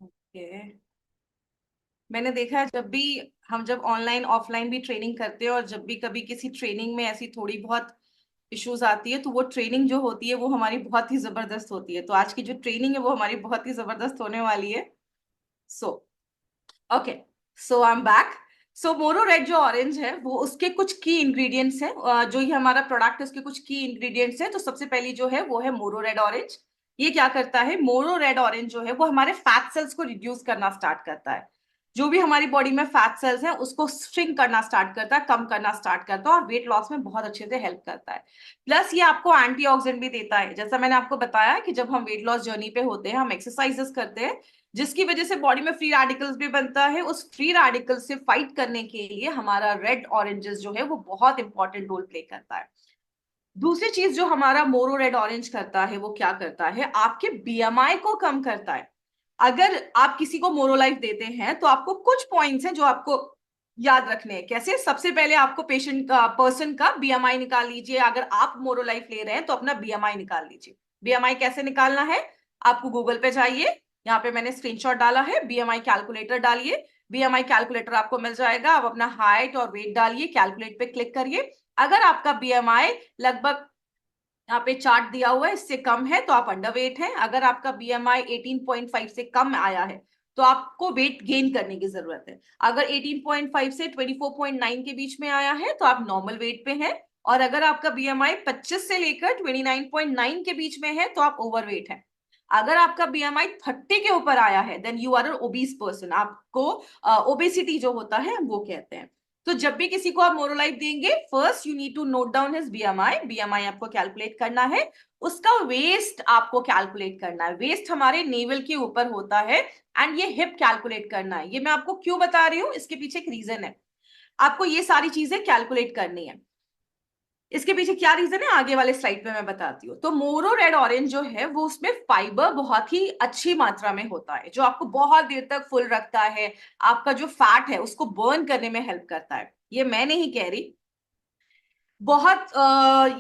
ओके, मैंने देखा है, जब ऑनलाइन ऑफलाइन भी ट्रेनिंग करते हैं, और जब भी कभी किसी ट्रेनिंग में ऐसी थोड़ी बहुत इश्यूज आती है, तो वो ट्रेनिंग जो होती है वो हमारी बहुत ही जबरदस्त होती है। तो आज की जो ट्रेनिंग है वो हमारी बहुत ही जबरदस्त होने वाली है। So okay, so I am back. So मोरो रेड जो ऑरेंज है वो उसके कुछ की इंग्रेडिएंट्स हैं, जो ये हमारा प्रोडक्ट है उसके कुछ की इंग्रेडिएंट्स हैं। तो सबसे पहली जो है वो है मोरो रेड ऑरेंज। ये क्या करता है, मोरो रेड ऑरेंज जो है वो हमारे फैट सेल्स को रिड्यूस करना स्टार्ट करता है। जो भी हमारी बॉडी में फैट सेल्स हैं उसको श्रिंक करना स्टार्ट करता है, कम करना स्टार्ट करता है, और वेट लॉस में बहुत अच्छे से हेल्प करता है। प्लस ये आपको एंटीऑक्सीडेंट भी देता है। जैसा मैंने आपको बताया कि जब हम वेट लॉस जर्नी पे होते हैं, हम एक्सरसाइजेस करते हैं जिसकी वजह से बॉडी में फ्री रेडिकल्स भी बनता है। उस फ्री रेडिकल से फाइट करने के लिए हमारा रेड ऑरेंजेस जो है वो बहुत इंपॉर्टेंट रोल प्ले करता है। दूसरी चीज जो हमारा मोरो रेड ऑरेंज करता है वो क्या करता है, आपके बीएमआई को कम करता है। अगर आप किसी को मोरो लाइफ देते हैं तो आपको कुछ पॉइंट्स हैं जो आपको याद रखने हैं। कैसे, सबसे पहले आपको पेशेंट का, पर्सन का बीएमआई निकाल लीजिए। अगर आप मोरो लाइफ ले रहे हैं तो अपना बीएमआई निकाल लीजिए। बीएमआई कैसे निकालना है, आपको गूगल पे जाइए, यहाँ पे मैंने स्क्रीनशॉट डाला है, बीएमआई कैलकुलेटर डालिए। बीएमआई कैलकुलेटर आपको मिल जाएगा। आप अपना हाइट और वेट डालिए, कैलकुलेट पे क्लिक करिए। अगर आपका बीएमआई लगभग, यहाँ पे चार्ट दिया हुआ है, इससे कम है तो आप अंडरवेट हैं। अगर आपका बीएमआई 18.5 से कम आया है तो आपको वेट गेन करने की जरूरत है। अगर 18.5 से 24.9 के बीच में आया है तो आप नॉर्मल वेट पे हैं। और अगर आपका बीएमआई 25 से लेकर 29.9 के बीच में है तो आप ओवरवेट हैं। अगर आपका बीएमआई 30 के ऊपर आया है then you are an obese person. आपको ओबेसिटी जो होता है वो कहते हैं। तो जब भी किसी को आप मोरोलाइफ देंगे, first you need to note down his BMI. BMI आपको कैलकुलेट करना है। उसका वेस्ट आपको कैलकुलेट करना है। वेस्ट हमारे नेवल के ऊपर होता है एंड ये हिप कैलकुलेट करना है। ये मैं आपको क्यों बता रही हूँ, इसके पीछे एक रीजन है। आपको ये सारी चीजें कैलकुलेट करनी है। इसके पीछे क्या रीजन है आगे वाले स्लाइड पे मैं बताती हूँ। तो मोरो रेड ऑरेंज जो है वो उसमें फाइबर बहुत ही अच्छी मात्रा में होता है, जो आपको बहुत देर तक फुल रखता है। आपका जो फैट है उसको बर्न करने में हेल्प करता है। ये मैं नहीं कह रही, बहुत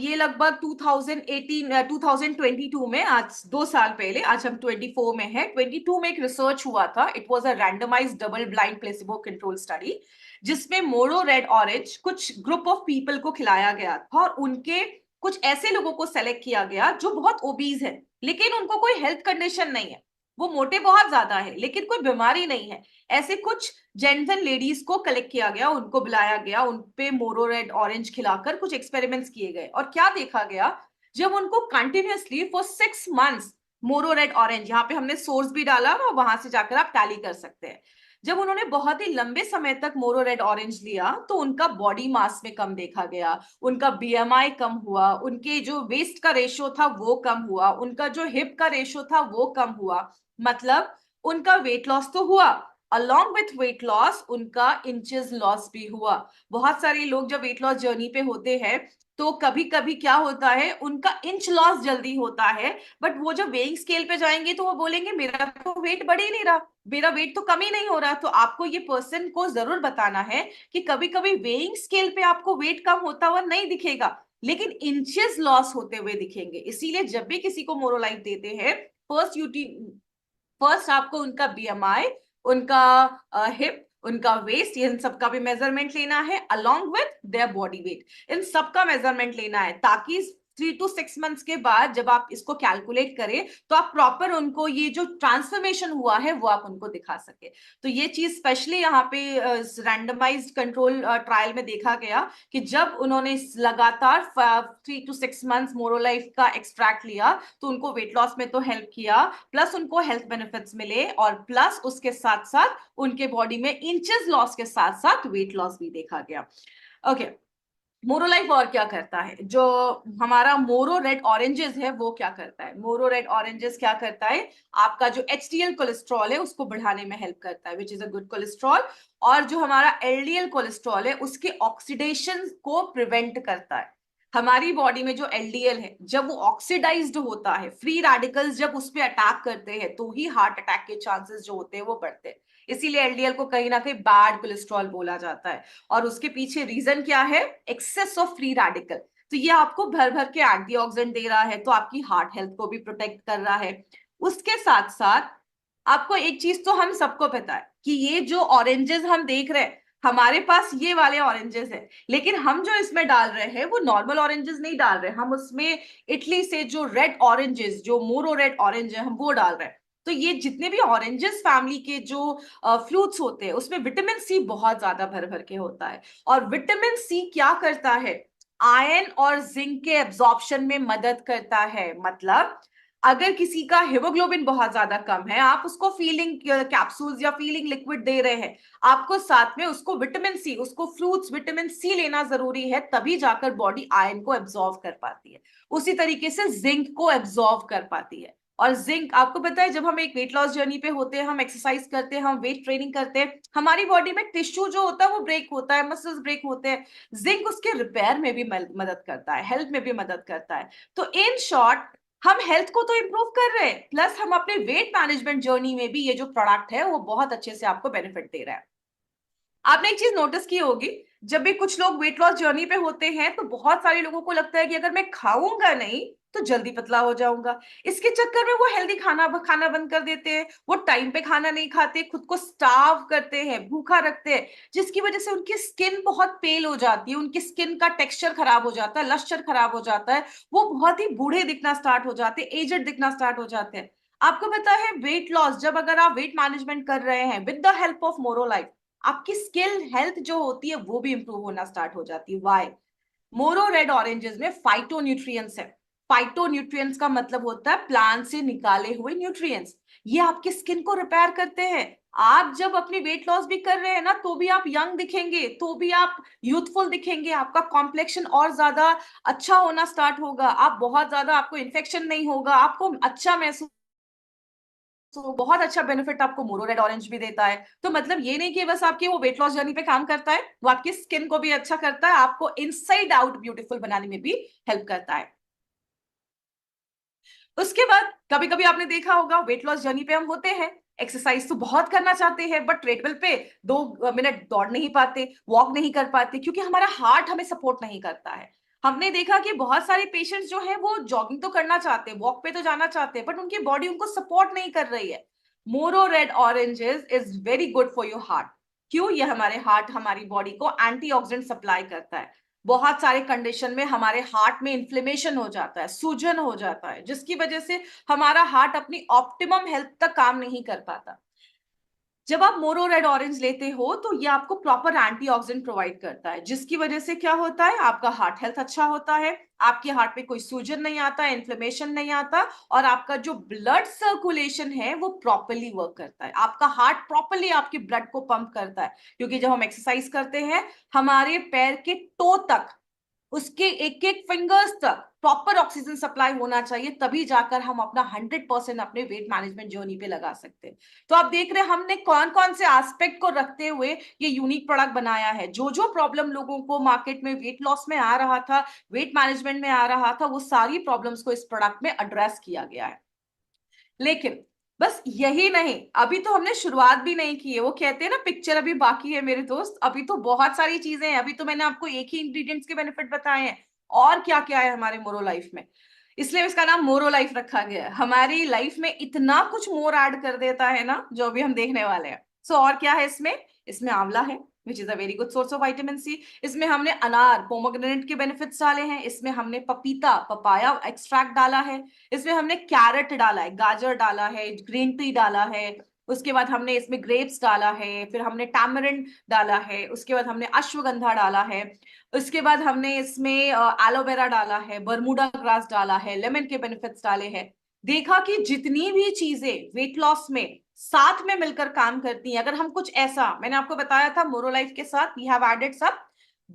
ये लगभग 2018 2022 में, आज 2 साल पहले, आज हम 24 में है, 22 में एक रिसर्च हुआ था। It was a randomised double blind placebo control study, जिसमें मोरो रेड ऑरेंज कुछ ग्रुप ऑफ पीपल को खिलाया गया था, और उनके कुछ ऐसे लोगों को सेलेक्ट किया गया जो बहुत ओबीज है लेकिन उनको कोई हेल्थ कंडीशन नहीं है। वो मोटे बहुत ज्यादा है लेकिन कोई बीमारी नहीं है। ऐसे कुछ जेंट्स एंड लेडीज को कलेक्ट किया गया, उनको बुलाया गया, उनपे मोरो रेड ऑरेंज खिलाकर कुछ एक्सपेरिमेंट्स किए गए। और क्या देखा गया, जब उनको कंटिन्यूअसली फॉर 6 मंथ्स मोरो रेड ऑरेंज, यहाँ पे हमने सोर्स भी डाला और वहां से जाकर आप टैली कर सकते हैं, जब उन्होंने बहुत ही लंबे समय तक मोरो रेड ऑरेंज लिया तो उनका बॉडी मास में कम देखा गया, उनका बीएमआई कम हुआ, उनके जो वेस्ट का रेशियो था वो कम हुआ, उनका जो हिप का रेशियो था वो कम हुआ। मतलब उनका वेट लॉस तो हुआ, अलॉन्ग विथ वेट लॉस उनका इंचेस लॉस भी हुआ। बहुत सारे लोग जब वेट लॉस जर्नी पे होते हैं तो कभी कभी क्या होता है, उनका इंच लॉस जल्दी होता है, बट वो जब वेइंग स्केल पे जाएंगे तो वो बोलेंगे मेरा तो वेट बढ़ ही नहीं रहा, मेरा वेट तो कम ही नहीं हो रहा। तो आपको ये पर्सन को जरूर बताना है कि कभी कभी वेइंग स्केल पे आपको वेट कम होता हुआ नहीं दिखेगा लेकिन इंचेस लॉस होते हुए दिखेंगे। इसीलिए जब भी किसी को मोरोलाइफ देते हैं, फर्स्ट फर्स्ट आपको उनका बीएमआई, उनका हिप, उनका वेस्ट, इन सबका भी मेजरमेंट लेना है, along with their body weight. इन सबका मेजरमेंट लेना है ताकि 3 to 6 मंथ्स के बाद जब आप इसको कैलकुलेट करें तो आप प्रॉपर उनको ये जो ट्रांसफॉर्मेशन हुआ है वो आप उनको दिखा सके। तो ये चीज स्पेशली यहाँ पे रैंडमाइज्ड कंट्रोल ट्रायल में देखा गया कि जब उन्होंने लगातार 3 to 6 मंथ्स मोरोलाइफ का एक्सट्रैक्ट लिया तो उनको वेट लॉस में तो हेल्प किया, प्लस उनको हेल्थ बेनिफिट्स मिले, और प्लस उसके साथ साथ उनके बॉडी में इंचेस लॉस के साथ साथ वेट लॉस भी देखा गया। ओके, मोरो लाइफ और क्या करता है, जो हमारा मोरो रेड ऑरेंजेस है वो क्या करता है। मोरो रेड ऑरेंजेस क्या करता है, आपका जो एचडीएल कोलेस्ट्रॉल है उसको बढ़ाने में हेल्प करता है, which is a good cholesterol. और जो हमारा एलडीएल कोलेस्ट्रॉल है उसके ऑक्सीडेशन को प्रिवेंट करता है। हमारी बॉडी में जो एलडीएल है जब वो ऑक्सीडाइज्ड होता है, फ्री रेडिकल्स जब उस पर अटैक करते हैं तो ही हार्ट अटैक के चांसेस जो होते हैं वो बढ़ते हैं। इसीलिए एलडीएल को कहीं ना कहीं बैड कोलेस्ट्रॉल बोला जाता है। और उसके पीछे रीजन क्या है, एक्सेस ऑफ फ्री रेडिकल। तो ये आपको भर भर के एंटीऑक्सीडेंट दे रहा है, तो आपकी हार्ट हेल्थ को भी प्रोटेक्ट कर रहा है। उसके साथ साथ आपको एक चीज तो हम सबको पता है कि ये जो ऑरेंजेस हम देख रहे हैं, हमारे पास ये वाले ऑरेंजेस है, लेकिन हम जो इसमें डाल रहे हैं वो नॉर्मल ऑरेंजेस नहीं डाल रहे, हम उसमें इटली से जो रेड ऑरेंजेस, जो मोरो रेड ऑरेंज है, हम वो डाल रहे हैं। तो ये जितने भी ऑरेंजेस फैमिली के जो फ्रूट्स होते हैं उसमें विटामिन सी बहुत ज्यादा भर भर के होता है। और विटामिन सी क्या करता है, आयरन और जिंक के एब्जॉर्प्शन में मदद करता है। मतलब अगर किसी का हीमोग्लोबिन बहुत ज्यादा कम है, आप उसको फीलिंग कैप्सूल्स या फीलिंग लिक्विड दे रहे हैं, आपको साथ में उसको विटामिन सी, उसको फ्रूट्स विटामिन सी लेना जरूरी है, तभी जाकर बॉडी आयरन को एब्जॉर्व कर पाती है। उसी तरीके से जिंक को एब्जॉर्व कर पाती है। और जिंक आपको पता है, जब हम एक वेट लॉस जर्नी पे होते हैं, हम एक्सरसाइज करते हैं, हम वेट ट्रेनिंग करते हैं, हमारी बॉडी में टिश्यू जो होता है वो ब्रेक होता है, मसल्स ब्रेक होते हैं, जिंक उसके रिपेयर में भी मदद करता है, हेल्थ में भी मदद करता है। तो इन शॉर्ट हम हेल्थ को तो इंप्रूव कर रहे हैं, प्लस हम अपने वेट मैनेजमेंट जर्नी में भी ये जो प्रोडक्ट है वो बहुत अच्छे से आपको बेनिफिट दे रहा है। आपने एक चीज नोटिस की होगी, जब भी कुछ लोग वेट लॉस जर्नी पे होते हैं तो बहुत सारे लोगों को लगता है कि अगर मैं खाऊंगा नहीं तो जल्दी पतला हो जाऊंगा। इसके चक्कर में वो हेल्दी खाना खाना बंद कर देते हैं, वो टाइम पे खाना नहीं खाते, खुद को स्टार्व करते हैं, भूखा रखते हैं, जिसकी वजह से उनकी स्किन बहुत पेल हो जाती है, उनकी स्किन का टेक्सचर खराब हो जाता है, लश्चर खराब हो जाता है, वो बहुत ही बूढ़े दिखना स्टार्ट हो जाते हैं, एजड दिखना स्टार्ट हो जाते हैं। आपको पता है वेट लॉस, जब अगर आप वेट मैनेजमेंट कर रहे हैं विद द हेल्प ऑफ मोरोलाइफ, आपकी स्किल हेल्थ जो होती है वो भी इंप्रूव होना स्टार्ट हो जाती है। वाई? मोरो रेड ऑरेंजेस में फाइटो न्यूट्रिएंट्स है। फाइटो न्यूट्रिएंट्स का मतलब होता है प्लांट से निकाले हुए न्यूट्रिएंट्स। ये आपकी स्किन को रिपेयर करते हैं। आप जब अपनी वेट लॉस भी कर रहे हैं ना, तो भी आप यंग दिखेंगे, तो भी आप यूथफुल दिखेंगे, आपका कॉम्प्लेक्शन और ज्यादा अच्छा होना स्टार्ट होगा, आप बहुत ज्यादा, आपको इन्फेक्शन नहीं होगा, आपको अच्छा महसूस, तो बहुत अच्छा बेनिफिट आपको मोरो रेड ऑरेंज भी देता है। तो मतलब ये नहीं कि बस आपकी वो वेट लॉस जर्नी पे काम करता है, वो आपकी स्किन को भी अच्छा करता है, आपको इनसाइड आउट ब्यूटीफुल बनाने में भी हेल्प करता है। उसके बाद कभी कभी आपने देखा होगा वेट लॉस जर्नी पे हम होते हैं, एक्सरसाइज तो बहुत करना चाहते हैं, बट ट्रेडमिल पे 2 मिनट दौड़ नहीं पाते, वॉक नहीं कर पाते, क्योंकि हमारा हार्ट हमें सपोर्ट नहीं करता है। हमने देखा कि बहुत सारे पेशेंट्स जो है वो जॉगिंग तो करना चाहते हैं, वॉक पे तो जाना चाहते हैं, बट उनकी बॉडी उनको सपोर्ट नहीं कर रही है। मोरो red oranges is very good for your heart. क्यों? ये हमारे हार्ट, हमारी बॉडी को एंटीऑक्सीडेंट सप्लाई करता है। बहुत सारे कंडीशन में हमारे हार्ट में इन्फ्लेमेशन हो जाता है, सूजन हो जाता है, जिसकी वजह से हमारा हार्ट अपनी ऑप्टिमम हेल्थ तक काम नहीं कर पाता। जब आप मोरो रेड ऑरेंज लेते हो तो ये आपको प्रॉपर एंटीऑक्सीडेंट प्रोवाइड करता है, जिसकी वजह से क्या होता है, आपका हार्ट हेल्थ अच्छा होता है, आपके हार्ट में कोई सूजन नहीं आता, इन्फ्लेमेशन नहीं आता, और आपका जो ब्लड सर्कुलेशन है वो प्रॉपरली वर्क करता है, आपका हार्ट प्रॉपरली आपके ब्लड को पंप करता है। क्योंकि जब हम एक्सरसाइज करते हैं, हमारे पैर के टो तक, उसके एक एक फिंगर्स तक प्रॉपर ऑक्सीजन सप्लाई होना चाहिए, तभी जाकर हम अपना 100% अपने वेट मैनेजमेंट जर्नी पे लगा सकते हैं। तो आप देख रहे हैं हमने कौन कौन से एस्पेक्ट को रखते हुए ये यूनिक प्रोडक्ट बनाया है। जो जो प्रॉब्लम लोगों को मार्केट में वेट लॉस में आ रहा था, वेट मैनेजमेंट में आ रहा था, वो सारी प्रॉब्लम्स को इस प्रोडक्ट में एड्रेस किया गया है। लेकिन बस यही नहीं, अभी तो हमने शुरुआत भी नहीं की है। वो कहते हैं ना, पिक्चर अभी बाकी है मेरे दोस्त, अभी तो बहुत सारी चीजें हैं। अभी तो मैंने आपको एक ही इंग्रेडिएंट्स के बेनिफिट बताए हैं, और क्या क्या है हमारे मोरो लाइफ में। इसलिए इसका नाम मोरो लाइफ रखा गया है। हमारी लाइफ में इतना कुछ मोर ऐड कर देता है ना, जो अभी हम देखने वाले हैं। सो और क्या है इसमें? इसमें आंवला है, which is a very good source of vitamin C. इसमें हमने अनार, पोमोग्रेनेट के बेनिफिट्स डाले हैं। इसमें हमने पपीता, पपाया एक्सट्रैक्ट डाला है। इसमें हमने कैरेट डाला है, गाजर डाला है, ग्रीन टी डाला है। उसके बाद हमने इसमें ग्रेप्स डाला है, फिर हमने टैमरिंड डाला है, उसके बाद हमने अश्वगंधा डाला है, उसके बाद हमने इसमें एलोवेरा डाला है, बरमूडा ग्रास डाला है, लेमन के बेनिफिट्स डाले हैं। देखा कि जितनी भी चीजें वेट लॉस में साथ में मिलकर काम करती हैं, अगर हम कुछ ऐसा, मैंने आपको बताया था मोरोलाइफ के साथ वी हैव एडेड सब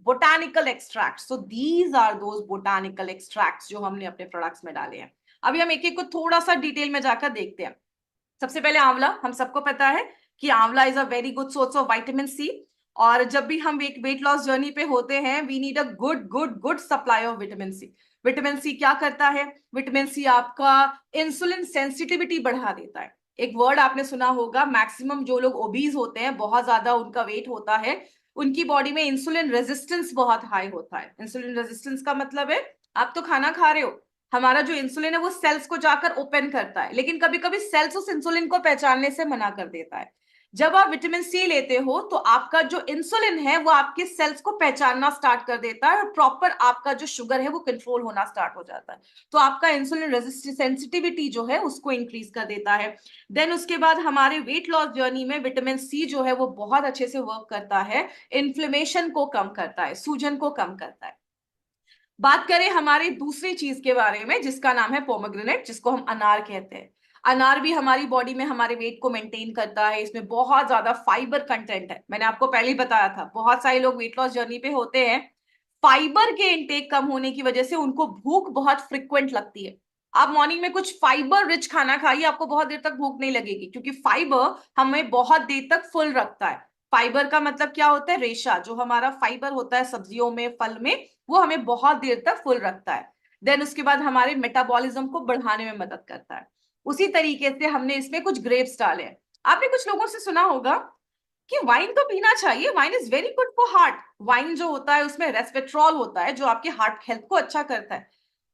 botanical extracts, so these are those botanical extracts जो हमने अपने प्रोडक्ट्स में डाले हैं। अभी हम एक एक को थोड़ा सा डिटेल में जाकर देखते हैं। सबसे पहले आंवला, हम सबको पता है कि amla is a very good source of vitamin C. और जब भी हम एक वेट लॉस जर्नी पे होते हैं, we need a good good good supply of vitamin C. Vitamin C क्या करता है? विटामिन सी आपका इंसुलिन सेंसिटिविटी बढ़ा देता है। एक वर्ड आपने सुना होगा, मैक्सिमम जो लोग ओबीज होते हैं, बहुत ज्यादा उनका वेट होता है, उनकी बॉडी में इंसुलिन रेजिस्टेंस बहुत हाई होता है। इंसुलिन रेजिस्टेंस का मतलब है, आप तो खाना खा रहे हो, हमारा जो इंसुलिन है वो सेल्स को जाकर ओपन करता है, लेकिन कभी कभी सेल्स उस इंसुलिन को पहचानने से मना कर देता है। जब आप विटामिन सी लेते हो तो आपका जो इंसुलिन है वो आपके सेल्स को पहचानना स्टार्ट कर देता है और प्रॉपर आपका जो शुगर है वो कंट्रोल होना स्टार्ट हो जाता है। तो आपका इंसुलिन रेजिस्टेंस सेंसिटिविटी जो है उसको इंक्रीज कर देता है। देन उसके बाद हमारे वेट लॉस जर्नी में विटामिन सी जो है वो बहुत अच्छे से वर्क करता है, इन्फ्लेमेशन को कम करता है, सूजन को कम करता है। बात करें हमारी दूसरी चीज के बारे में जिसका नाम है पोमोग्रेनेट, जिसको हम अनार कहते हैं। अनार भी हमारी बॉडी में हमारे वेट को मेंटेन करता है, इसमें बहुत ज्यादा फाइबर कंटेंट है। मैंने आपको पहले ही बताया था, बहुत सारे लोग वेट लॉस जर्नी पे होते हैं, फाइबर के इनटेक कम होने की वजह से उनको भूख बहुत फ्रिक्वेंट लगती है। आप मॉर्निंग में कुछ फाइबर रिच खाना खाइए, आपको बहुत देर तक भूख नहीं लगेगी, क्योंकि फाइबर हमें बहुत देर तक फुल रखता है। फाइबर का मतलब क्या होता है? रेशा, जो हमारा फाइबर होता है सब्जियों में, फल में, वो हमें बहुत देर तक फुल रखता है। देन उसके बाद हमारे मेटाबॉलिज्म को बढ़ाने में मदद करता है। उसी तरीके से हमने इसमें कुछ ग्रेप्स डाले हैं। आपने कुछ लोगों से सुना होगा कि वाइन तो पीना चाहिए, wine is very good for heart. Wine जो होता है उसमें रेस्वेट्रॉल होता है जो आपके हार्ट हेल्थ को अच्छा करता है।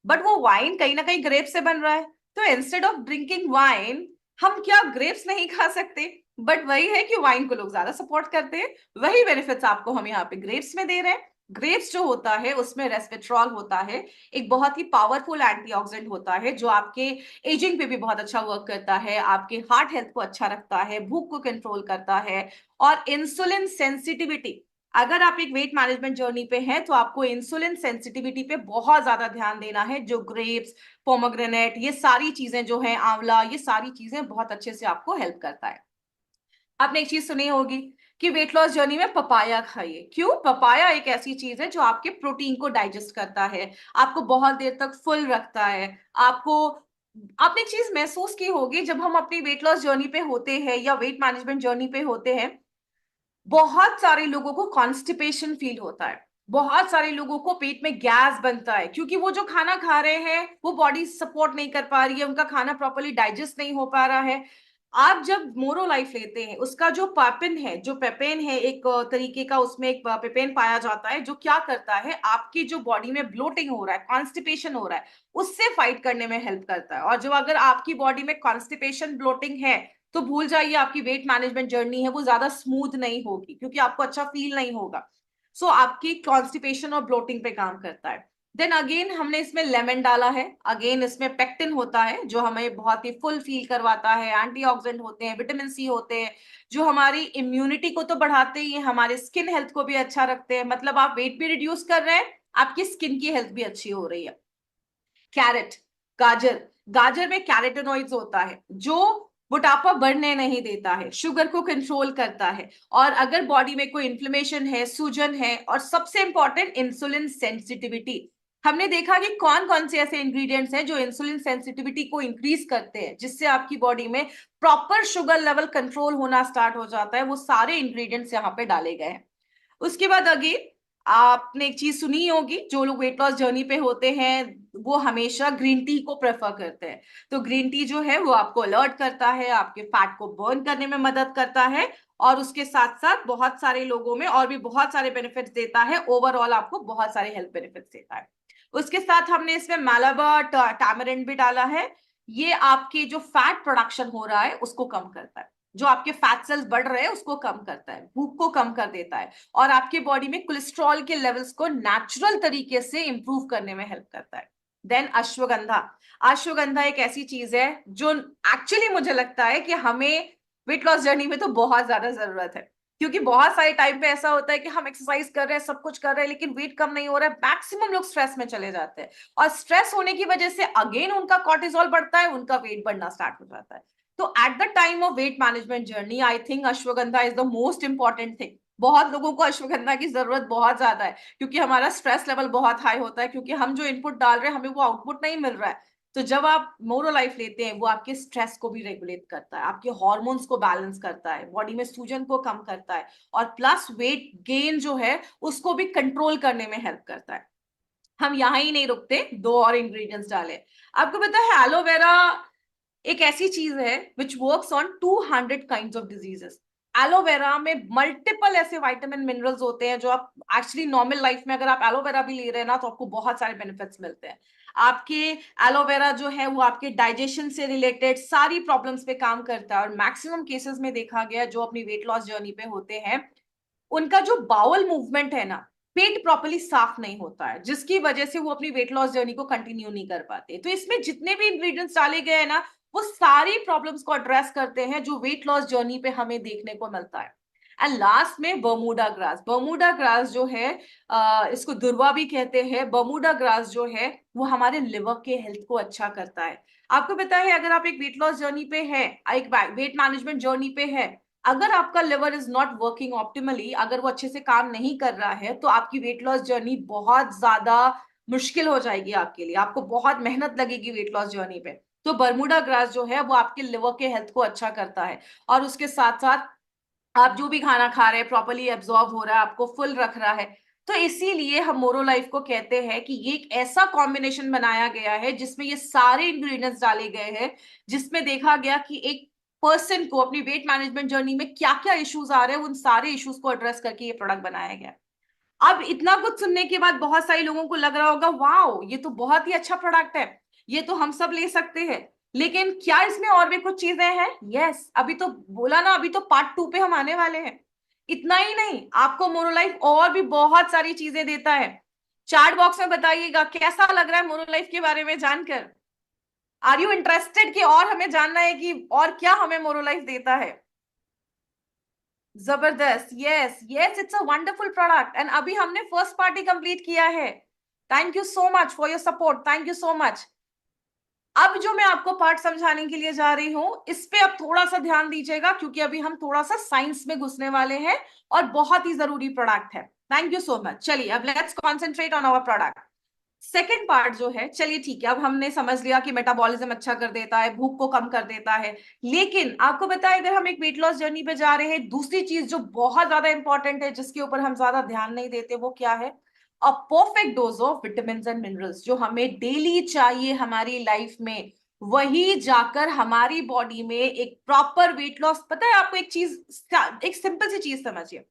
बट वो वाइन कहीं ना कहीं ग्रेप से बन रहा है, तो इंस्टेड ऑफ ड्रिंकिंग वाइन हम क्या ग्रेप्स नहीं खा सकते? बट वही है कि वाइन को लोग ज्यादा सपोर्ट करते हैं, वही बेनिफिट्स आपको हम यहाँ पे ग्रेप्स में दे रहे हैं। ग्रेप्स जो होता है उसमें रेस्वेट्रॉल होता है, एक बहुत ही पावरफुल एंटीऑक्सीडेंट होता है जो आपके एजिंग पे भी बहुत अच्छा वर्क करता है, आपके हार्ट हेल्थ को अच्छा रखता है, भूख को कंट्रोल करता है। और इंसुलिन सेंसिटिविटी, अगर आप एक वेट मैनेजमेंट जर्नी पे हैं तो आपको इंसुलिन सेंसिटिविटी पे बहुत ज्यादा ध्यान देना है। जो ग्रेप्स, पोमोग्रेनेट, ये सारी चीजें जो है, आंवला, ये सारी चीजें बहुत अच्छे से आपको हेल्प करता है। आपने एक चीज सुनी होगी कि वेट लॉस जर्नी में पपाया खाइए। क्यों? पपाया एक ऐसी चीज है जो आपके प्रोटीन को डाइजेस्ट करता है, आपको बहुत देर तक फुल रखता है। आपको, आपने एक चीज महसूस की होगी, जब हम अपनी वेट लॉस जर्नी पे होते हैं या वेट मैनेजमेंट जर्नी पे होते हैं, बहुत सारे लोगों को कॉन्स्टिपेशन फील होता है, बहुत सारे लोगों को पेट में गैस बनता है, क्योंकि वो जो खाना खा रहे हैं वो बॉडी सपोर्ट नहीं कर पा रही है, उनका खाना प्रॉपरली डाइजेस्ट नहीं हो पा रहा है। आप जब मोरो लाइफ लेते हैं, उसका जो पेपिन है, जो पेपेन है, एक तरीके का उसमें एक पेपेन पाया जाता है जो क्या करता है, आपकी जो बॉडी में ब्लोटिंग हो रहा है, कॉन्स्टिपेशन हो रहा है, उससे फाइट करने में हेल्प करता है। और जो अगर आपकी बॉडी में कॉन्स्टिपेशन, ब्लोटिंग है, तो भूल जाइए, आपकी वेट मैनेजमेंट जर्नी है वो ज्यादा स्मूथ नहीं होगी, क्योंकि आपको अच्छा फील नहीं होगा। सो आपकी कॉन्स्टिपेशन और ब्लोटिंग पे काम करता है। देन अगेन हमने इसमें लेमन डाला है, अगेन इसमें पेक्टिन होता है जो हमें बहुत ही फुल फील करवाता है, एंटीऑक्सीडेंट होते हैं, विटामिन सी होते हैं जो हमारी इम्यूनिटी को तो बढ़ाते ही हैं, हमारे स्किन हेल्थ को भी अच्छा रखते हैं। मतलब आप वेट भी रिड्यूस कर रहे हैं, आपकी स्किन की हेल्थ भी अच्छी हो रही है। कैरेट, गाजर, गाजर में कैरेटोनॉइड्स होता है जो मोटापा बढ़ने नहीं देता है, शुगर को कंट्रोल करता है। और अगर बॉडी में कोई इन्फ्लेमेशन है, सूजन है, और सबसे इंपॉर्टेंट इंसुलिन सेंसिटिविटी, हमने देखा कि कौन कौन से ऐसे इंग्रेडिएंट्स हैं जो इंसुलिन सेंसिटिविटी को इंक्रीज करते हैं, जिससे आपकी बॉडी में प्रॉपर शुगर लेवल कंट्रोल होना स्टार्ट हो जाता है। वो सारे इंग्रेडिएंट्स यहाँ पे डाले गए हैं। उसके बाद अगेन आपने एक चीज सुनी होगी, जो लोग वेट लॉस जर्नी पे होते हैं वो हमेशा ग्रीन टी को प्रेफर करते हैं। तो ग्रीन टी जो है वो आपको अलर्ट करता है, आपके फैट को बर्न करने में मदद करता है, और उसके साथ साथ बहुत सारे लोगों में और भी बहुत सारे बेनिफिट्स देता है। ओवरऑल आपको बहुत सारे हेल्थ बेनिफिट्स देता है। उसके साथ हमने इसमें मालाबा टैमरिंड भी डाला है। ये आपके जो फैट प्रोडक्शन हो रहा है उसको कम करता है, जो आपके फैट सेल्स बढ़ रहे हैं उसको कम करता है, भूख को कम कर देता है, और आपके बॉडी में कोलेस्ट्रॉल के लेवल्स को नेचुरल तरीके से इंप्रूव करने में हेल्प करता है। देन अश्वगंधा, अश्वगंधा एक ऐसी चीज है जो एक्चुअली मुझे लगता है कि हमें वेट लॉस जर्नी में तो बहुत ज्यादा जरूरत है, क्योंकि बहुत सारे टाइम पे ऐसा होता है कि हम एक्सरसाइज कर रहे हैं, सब कुछ कर रहे हैं, लेकिन वेट कम नहीं हो रहा है। मैक्सिमम लोग स्ट्रेस में चले जाते हैं, और स्ट्रेस होने की वजह से अगेन उनका कॉर्टिसोल बढ़ता है, उनका वेट बढ़ना स्टार्ट हो जाता है। तो at the time of weight management journey I think ashwagandha is the most important thing. बहुत लोगों को अश्वगंधा की जरूरत बहुत ज्यादा है, क्योंकि हमारा स्ट्रेस लेवल बहुत हाई होता है, क्योंकि हम जो इनपुट डाल रहे हैं हमें वो आउटपुट नहीं मिल रहा है। तो जब आप मोरो लाइफ लेते हैं, वो आपके स्ट्रेस को भी रेगुलेट करता है, आपके हॉर्मोन्स को बैलेंस करता है, बॉडी में सूजन को कम करता है, और प्लस वेट गेन जो है उसको भी कंट्रोल करने में हेल्प करता है। हम यहाँ ही नहीं रुकते, दो और इंग्रेडिएंट्स डाले। आपको पता है एलोवेरा एक ऐसी चीज है which works on 200 kinds of diseases. Aloe vera में मल्टीपल ऐसे विटामिन मिनरल्स होते हैं जो आप एक्चुअली नॉर्मल लाइफ में अगर आप एलोवेरा भी ले रहे हैं ना तो आपको बहुत सारे बेनिफिट्स मिलते हैं। आपके एलोवेरा जो है वो आपके डाइजेशन से रिलेटेड सारी प्रॉब्लम्स पे काम करता है। और मैक्सिमम केसेस में देखा गया जो अपनी वेट लॉस जर्नी पे होते हैं, उनका जो बाउल मूवमेंट है ना, पेट प्रॉपर्ली साफ नहीं होता है, जिसकी वजह से वो अपनी वेट लॉस जर्नी को कंटिन्यू नहीं कर पाते। तो इसमें जितने भी इंग्रेडिएंट्स डाले गए हैं ना, वो सारी प्रॉब्लम्स को एड्रेस करते हैं जो वेट लॉस जर्नी पे हमें देखने को मिलता है। एंड लास्ट में बर्मुडा ग्रास। बर्मुडा ग्रास जो है, इसको दुर्वा भी कहते हैं। बर्मुडा ग्रास जो है वो हमारे लिवर के हेल्थ को अच्छा करता है। आपको पता है, अगर आप एक वेट लॉस जर्नी पे है, एक वेट मैनेजमेंट जर्नी पे है, अगर आपका liver is not working optimally, अगर वो अच्छे से काम नहीं कर रहा है, तो आपकी वेट लॉस जर्नी बहुत ज्यादा मुश्किल हो जाएगी आपके लिए। आपको बहुत मेहनत लगेगी वेट लॉस जर्नी पे। तो बर्मुडा ग्रास जो है वो आपके लिवर के हेल्थ को अच्छा करता है। और उसके साथ साथ आप जो भी खाना खा रहे हैं प्रॉपर्ली एब्जॉर्ब हो रहा है, आपको फुल रख रहा है। तो इसीलिए हम मोरो लाइफ को कहते हैं कि ये एक ऐसा कॉम्बिनेशन बनाया गया है जिसमें ये सारे इंग्रेडिएंट्स डाले गए हैं, जिसमें देखा गया कि एक पर्सन को अपनी वेट मैनेजमेंट जर्नी में क्या क्या इश्यूज आ रहे हैं, उन सारे इश्यूज को एड्रेस करके ये प्रोडक्ट बनाया गया है। अब इतना कुछ सुनने के बाद बहुत सारे लोगों को लग रहा होगा, वाओ ये तो बहुत ही अच्छा प्रोडक्ट है, ये तो हम सब ले सकते हैं। लेकिन क्या इसमें और भी कुछ चीजें हैं? यस, अभी तो बोला ना, अभी तो पार्ट 2 पे हम आने वाले हैं। इतना ही नहीं, आपको मोनोलाइफ और भी बहुत सारी चीजें देता है। चैट बॉक्स में बताइएगा कैसा लग रहा है मोनोलाइफ के बारे में जानकर। आर यू इंटरेस्टेड कि और हमें जानना है कि और क्या हमें मोनोलाइफ देता है? जबरदस्त। Yes yes, it's a wonderful product. And अभी हमने फर्स्ट पार्टी कंप्लीट किया है। Thank you so much for your support, thank you so much. अब जो मैं आपको पार्ट समझाने के लिए जा रही हूं, इस पे अब थोड़ा सा ध्यान दीजिएगा, क्योंकि अभी हम थोड़ा सा साइंस में घुसने वाले हैं और बहुत ही जरूरी प्रोडक्ट है। Thank you so much. चलिए अब let's concentrate on our product. Second part जो है, चलिए ठीक है, अब हमने समझ लिया कि मेटाबॉलिज्म अच्छा कर देता है, भूख को कम कर देता है। लेकिन आपको पता है, अगर हम एक वेट लॉस जर्नी पे जा रहे हैं, दूसरी चीज जो बहुत ज्यादा इंपॉर्टेंट है, जिसके ऊपर हम ज्यादा ध्यान नहीं देते, वो क्या है? A perfect dose of vitamin and minerals, जो हमें डेली चाहिए हमारी लाइफ में, वही जाकर हमारी बॉडी में एक प्रॉपर वेट लॉस। पता है आपको एक चीज, एक सिंपल सी चीज समझिए,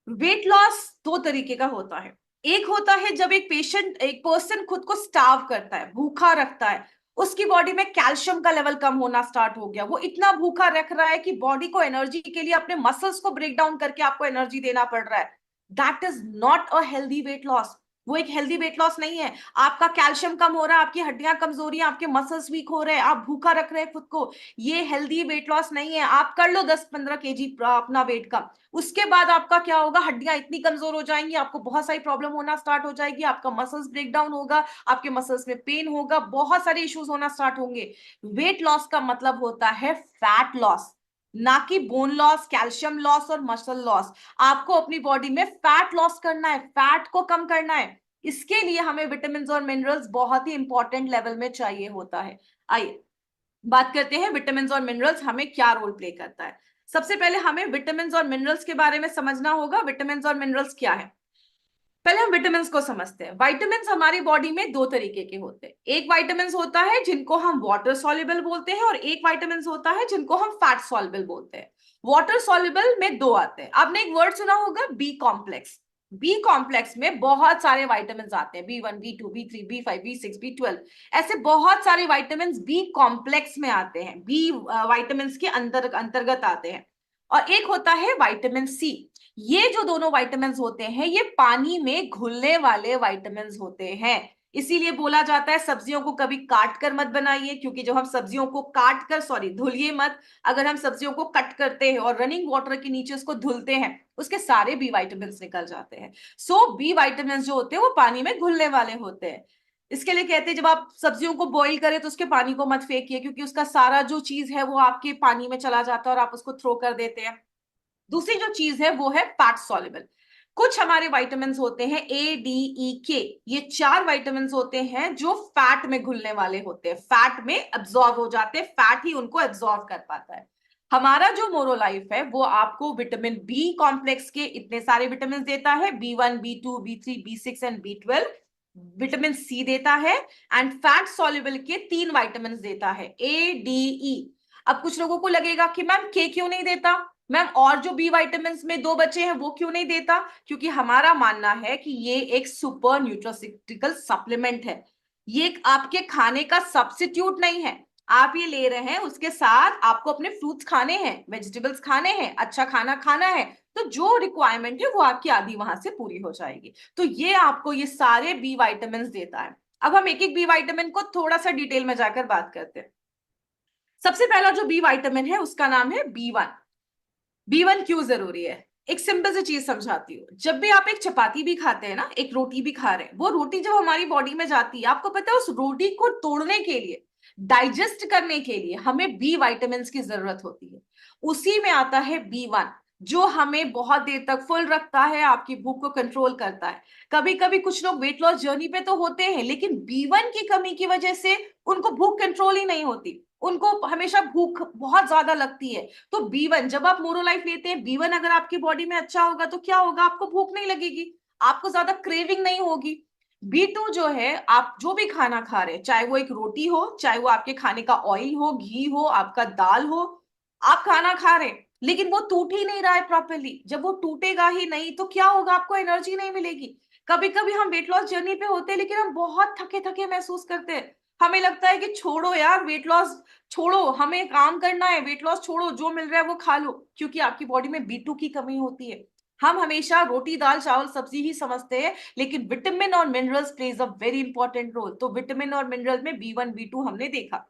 वेट लॉस दो तरीके का होता है। एक होता है जब एक पर्सन खुद को स्टार्व करता है, भूखा रखता है, उसकी बॉडी में कैल्शियम का लेवल कम होना स्टार्ट हो गया, वो इतना भूखा रख रहा है कि बॉडी को एनर्जी के लिए अपने मसल्स को ब्रेक डाउन करके आपको एनर्जी देना पड़ रहा है। That is not a healthy weight loss. वो एक हेल्दी वेट लॉस नहीं है। आपका कैल्शियम कम हो रहा है, आपकी हड्डियां कमजोरी है, आपके मसल्स वीक हो रहे हैं, आप भूखा रख रहे हैं खुद को, ये हेल्दी वेट लॉस नहीं है। आप कर लो 10-15 kg अपना वेट कम, उसके बाद आपका क्या होगा? हड्डियां इतनी कमजोर हो जाएंगी, आपको बहुत सारी प्रॉब्लम होना स्टार्ट हो जाएगी, आपका मसल्स ब्रेक डाउन होगा, आपके मसल्स में पेन होगा, बहुत सारे इश्यूज होना स्टार्ट होंगे। वेट लॉस का मतलब होता है फैट लॉस, ना कि बोन लॉस, कैल्शियम लॉस और मसल लॉस। आपको अपनी बॉडी में फैट लॉस करना है, फैट को कम करना है। इसके लिए हमें विटामिन और मिनरल्स बहुत ही इंपॉर्टेंट लेवल में चाहिए होता है। आइए बात करते हैं विटामिन और मिनरल्स हमें क्या रोल प्ले करता है। सबसे पहले हमें विटामिन और मिनरल्स के बारे में समझना होगा। विटामिन और मिनरल्स क्या है, पहले हम विटामिन को समझते हैं। विटामिन हमारी बॉडी में दो तरीके के होते हैं। एक विटामिन होता है जिनको हम वाटर सॉल्युबल बोलते हैं, और एक विटामिन होता है जिनको हम फैट सॉल्युबल बोलते हैं। वाटर सॉल्युबल में दो आते हैं। आपने एक वर्ड सुना होगा, बी कॉम्प्लेक्स। बी कॉम्प्लेक्स में बहुत सारे विटामिन आते हैं, B1 B2 B3 B5 B6 B12, ऐसे बहुत सारे विटामिन बी कॉम्प्लेक्स में आते हैं, बी विटामिन के अंतर्गत आते हैं। और एक होता है विटामिन सी। ये जो दोनों विटामिन होते हैं, ये पानी में घुलने वाले विटामिन होते हैं। इसीलिए बोला जाता है सब्जियों को कभी काट कर मत बनाइए, क्योंकि जब हम सब्जियों को काट कर, सॉरी धुलिए मत, अगर हम सब्जियों को कट करते हैं और रनिंग वाटर के नीचे उसको धुलते हैं, उसके सारे बी विटामिन निकल जाते हैं। सो बी विटामिन जो होते हैं वो पानी में घुलने वाले होते हैं। इसके लिए कहते हैं जब आप सब्जियों को बॉईल करें तो उसके पानी को मत फेंकिए, क्योंकि उसका सारा जो चीज है वो आपके पानी में चला जाता है और आप उसको थ्रो कर देते हैं। दूसरी जो चीज है वो है फैट सॉल्युबल। कुछ हमारे विटामिन होते हैं A D E K, ये चार विटामिन होते हैं जो फैट में घुलने वाले होते हैं, फैट में एब्जॉर्ब हो जाते हैं, फैट ही उनको एब्जॉर्ब कर पाता है। हमारा जो मोरो लाइफ है वो आपको विटामिन बी कॉम्प्लेक्स के इतने सारे विटामिन देता है, B1 B2 B3 B6 and B12। Vitamin C देता है, एंड फैट सॉल्युबल के तीन विटामिन देता है, A D E। अब कुछ लोगों को लगेगा कि मैम के क्यों नहीं देता, मैम और जो बी विटामिन में दो बचे हैं वो क्यों नहीं देता? क्योंकि हमारा मानना है कि ये एक सुपर न्यूट्रोसिटिकल सप्लीमेंट है। ये आपके खाने का सब्स्टिट्यूट नहीं है। आप ये ले रहे हैं, उसके साथ आपको अपने फ्रूट्स खाने हैं, वेजिटेबल्स खाने हैं, अच्छा खाना खाना है, तो जो रिक्वायरमेंट है वो आपकी आधी वहां से पूरी हो जाएगी। तो ये आपको ये सारे बी वाइटामिन देता है। अब हम एक एक बी वाइटामिन को थोड़ा सा डिटेल में जाकर बात करते हैं। सबसे पहला जो बी वाइटामिन है उसका नाम है B1। B1 क्यों जरूरी है? एक सिंपल सी चीज समझाती हूँ। जब भी आप एक चपाती भी खाते हैं ना, एक रोटी भी खा रहे हैं, वो रोटी जब हमारी बॉडी में जाती है, आपको पता है उस रोटी को तोड़ने के लिए, डाइजेस्ट करने के लिए हमें बी वाइटामिन की जरूरत होती है। उसी में आता है B1, जो हमें बहुत देर तक फुल रखता है, आपकी भूख को कंट्रोल करता है। कभी कभी कुछ लोग वेट लॉस जर्नी पे तो होते हैं, लेकिन B1 की कमी की वजह से उनको भूख कंट्रोल ही नहीं होती, उनको हमेशा भूख बहुत ज्यादा लगती है। तो B1 जब आप मोरोलाइफ लेते हैं, B1 अगर आपकी बॉडी में अच्छा होगा तो क्या होगा? आपको भूख नहीं लगेगी, आपको ज्यादा क्रेविंग नहीं होगी। B2 जो है, आप जो भी खाना खा रहे हैं, चाहे वो एक रोटी हो, चाहे वो आपके खाने का ऑयल हो, घी हो, आपका दाल हो, आप खाना खा रहे हैं लेकिन वो टूट ही नहीं रहा है प्रॉपरली। जब वो टूटेगा ही नहीं तो क्या होगा? आपको एनर्जी नहीं मिलेगी। कभी कभी हम वेट लॉस जर्नी पे होते हैं लेकिन हम बहुत थके थके महसूस करते हैं। हमें लगता है कि छोड़ो यार, वेट लॉस छोड़ो, हमें काम करना है, वेट लॉस छोड़ो, जो मिल रहा है वो खा लो, क्योंकि आपकी बॉडी में B2 की कमी होती है। हम हमेशा रोटी दाल चावल सब्जी ही समझते हैं, लेकिन विटामिन और minerals plays a very important role. तो विटामिन और मिनरल में B1 B2 हमने देखा।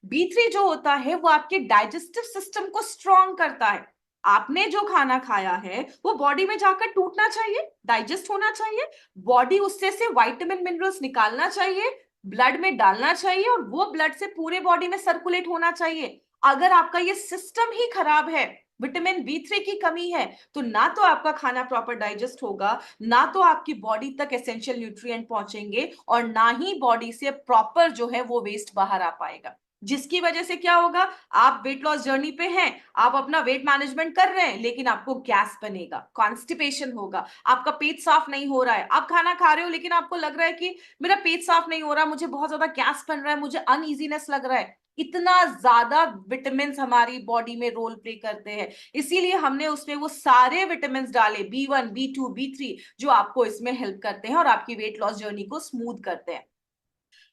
B3 जो होता है वो आपके डाइजेस्टिव सिस्टम को स्ट्रॉन्ग करता है। आपने जो खाना खाया है वो बॉडी में जाकर टूटना चाहिए, डाइजेस्ट होना चाहिए, बॉडी उससे से विटामिन मिनरल्स निकालना चाहिए, ब्लड में डालना चाहिए, और वो ब्लड से पूरे बॉडी में सर्कुलेट होना चाहिए। अगर आपका ये सिस्टम ही खराब है, विटामिन B3 की कमी है, तो ना तो आपका खाना प्रॉपर डाइजेस्ट होगा, ना तो आपकी बॉडी तक एसेंशियल न्यूट्रिएंट पहुंचेंगे, और ना ही बॉडी से प्रॉपर जो है वो वेस्ट बाहर आ पाएगा। जिसकी वजह से क्या होगा? आप वेट लॉस जर्नी पे हैं, आप अपना वेट मैनेजमेंट कर रहे हैं, लेकिन आपको गैस बनेगा, कॉन्स्टिपेशन होगा, आपका पेट साफ नहीं हो रहा है। आप खाना खा रहे हो लेकिन आपको लग रहा है कि मेरा पेट साफ नहीं हो रहा, मुझे बहुत ज्यादा गैस बन रहा है, मुझे अनईजीनेस लग रहा है। इतना ज्यादा विटामिन हमारी बॉडी में रोल प्ले करते हैं, इसीलिए हमने उसमें वो सारे विटामिन डाले, B1 B2 B3, जो आपको इसमें हेल्प करते हैं और आपकी वेट लॉस जर्नी को स्मूथ करते हैं।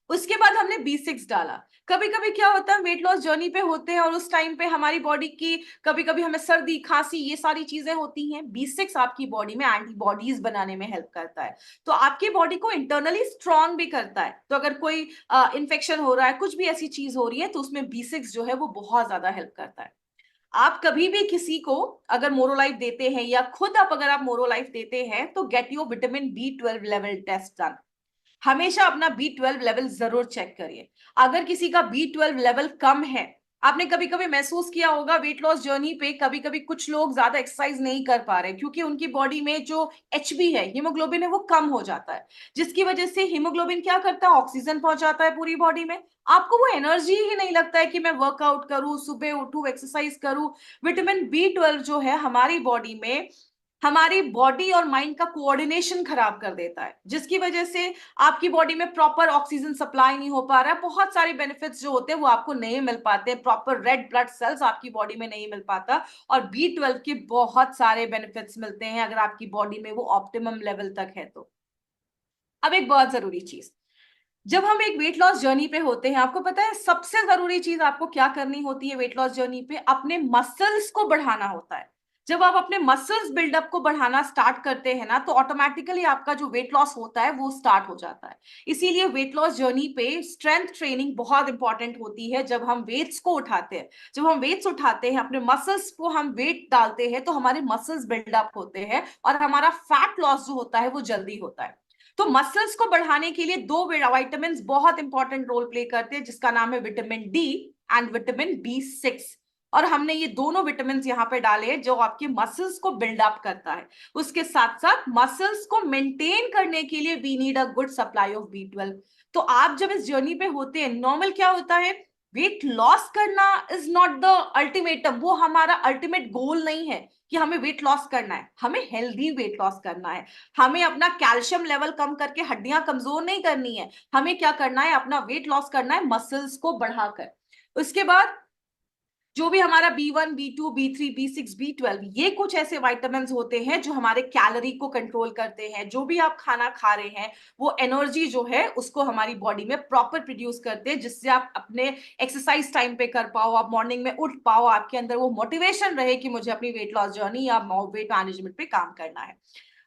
उसके बाद हमने B6 डाला। कभी कभी क्या होता है, वेट लॉस जर्नी पे होते हैं और उस टाइम पे हमारी बॉडी की कभी कभी हमें सर्दी खांसी ये सारी चीजें होती हैं। B6 आपकी बॉडी में एंटीबॉडीज बनाने में हेल्प करता है, तो आपकी बॉडी को इंटरनली स्ट्रांग भी करता है। तो अगर कोई इन्फेक्शन हो रहा है, कुछ भी ऐसी चीज हो रही है, तो उसमें B6 जो है वो बहुत ज्यादा हेल्प करता है। आप कभी भी किसी को अगर मोरोलाइफ देते हैं, या खुद आप अगर आप मोरोलाइफ देते हैं, तो get your vitamin B12 level test done. हमेशा अपना B12 लेवल जरूर चेक करिए। अगर किसी का B12 लेवल कम है, आपने कभी कभी महसूस किया होगा वेट लॉस जर्नी पे, कभी कभी कुछ लोग ज्यादा एक्सरसाइज नहीं कर पा रहे क्योंकि उनकी बॉडी में जो HB है, हीमोग्लोबिन है, वो कम हो जाता है। जिसकी वजह से हीमोग्लोबिन क्या करता है? ऑक्सीजन पहुंचाता है पूरी बॉडी में। आपको वो एनर्जी ही नहीं लगता है कि मैं वर्कआउट करूं, सुबह उठूं, एक्सरसाइज करूं। विटामिन B12 जो है हमारी बॉडी में हमारी बॉडी और माइंड का कोऑर्डिनेशन खराब कर देता है, जिसकी वजह से आपकी बॉडी में प्रॉपर ऑक्सीजन सप्लाई नहीं हो पा रहा है। बहुत सारे बेनिफिट्स जो होते हैं वो आपको नहीं मिल पाते, प्रॉपर रेड ब्लड सेल्स आपकी बॉडी में नहीं मिल पाता, और B12 के बहुत सारे बेनिफिट्स मिलते हैं अगर आपकी बॉडी में वो ऑप्टिमम लेवल तक है तो। अब एक बहुत जरूरी चीज, जब हम एक वेट लॉस जर्नी पे होते हैं, आपको पता है सबसे जरूरी चीज आपको क्या करनी होती है वेट लॉस जर्नी पे? अपने मसल्स को बढ़ाना होता है। जब आप अपने मसल्स बिल्डअप को बढ़ाना स्टार्ट करते हैं ना, तो ऑटोमेटिकली आपका जो वेट लॉस होता है वो स्टार्ट हो जाता है। इसीलिए वेट लॉस जर्नी पे स्ट्रेंथ ट्रेनिंग बहुत इंपॉर्टेंट होती है। जब हम वेट्स को उठाते हैं, जब हम वेट्स उठाते हैं, अपने मसल्स को हम वेट डालते हैं, तो हमारे मसल्स बिल्डअप होते हैं और हमारा फैट लॉस जो होता है वो जल्दी होता है। तो मसल्स को बढ़ाने के लिए दो विटामिन बहुत इंपॉर्टेंट रोल प्ले करते हैं, जिसका नाम है vitamin D and vitamin B6। और हमने ये दोनों विटामिन यहाँ पे डाले हैं जो आपके मसल्स को बिल्डअप करता है। उसके साथ साथ मसल्स को मेंटेन करने के लिए we need a good supply of B12। तो आप जब इस जर्नी पे होते हैं, नॉर्मल क्या होता है, वेट लॉस करना इज नॉट द अल्टीमेटम, वो हमारा अल्टीमेट गोल नहीं है कि हमें वेट लॉस करना है। हमें हेल्दी वेट लॉस करना है। हमें अपना कैल्शियम लेवल कम करके हड्डियां कमजोर नहीं करनी है। हमें क्या करना है? अपना वेट लॉस करना है मसल्स को बढ़ाकर। उसके बाद जो भी हमारा B1, B2, B3, B6, B12, ये कुछ ऐसे विटामिन्स होते हैं जो हमारे कैलोरी को कंट्रोल करते हैं। जो भी आप खाना खा रहे हैं वो एनर्जी जो है उसको हमारी बॉडी में प्रॉपर प्रोड्यूस करते हैं, जिससे आप अपने एक्सरसाइज टाइम पे कर पाओ, आप मॉर्निंग में उठ पाओ, आपके अंदर वो मोटिवेशन रहे कि मुझे अपनी वेट लॉस जर्नी या वेट मैनेजमेंट पे काम करना है।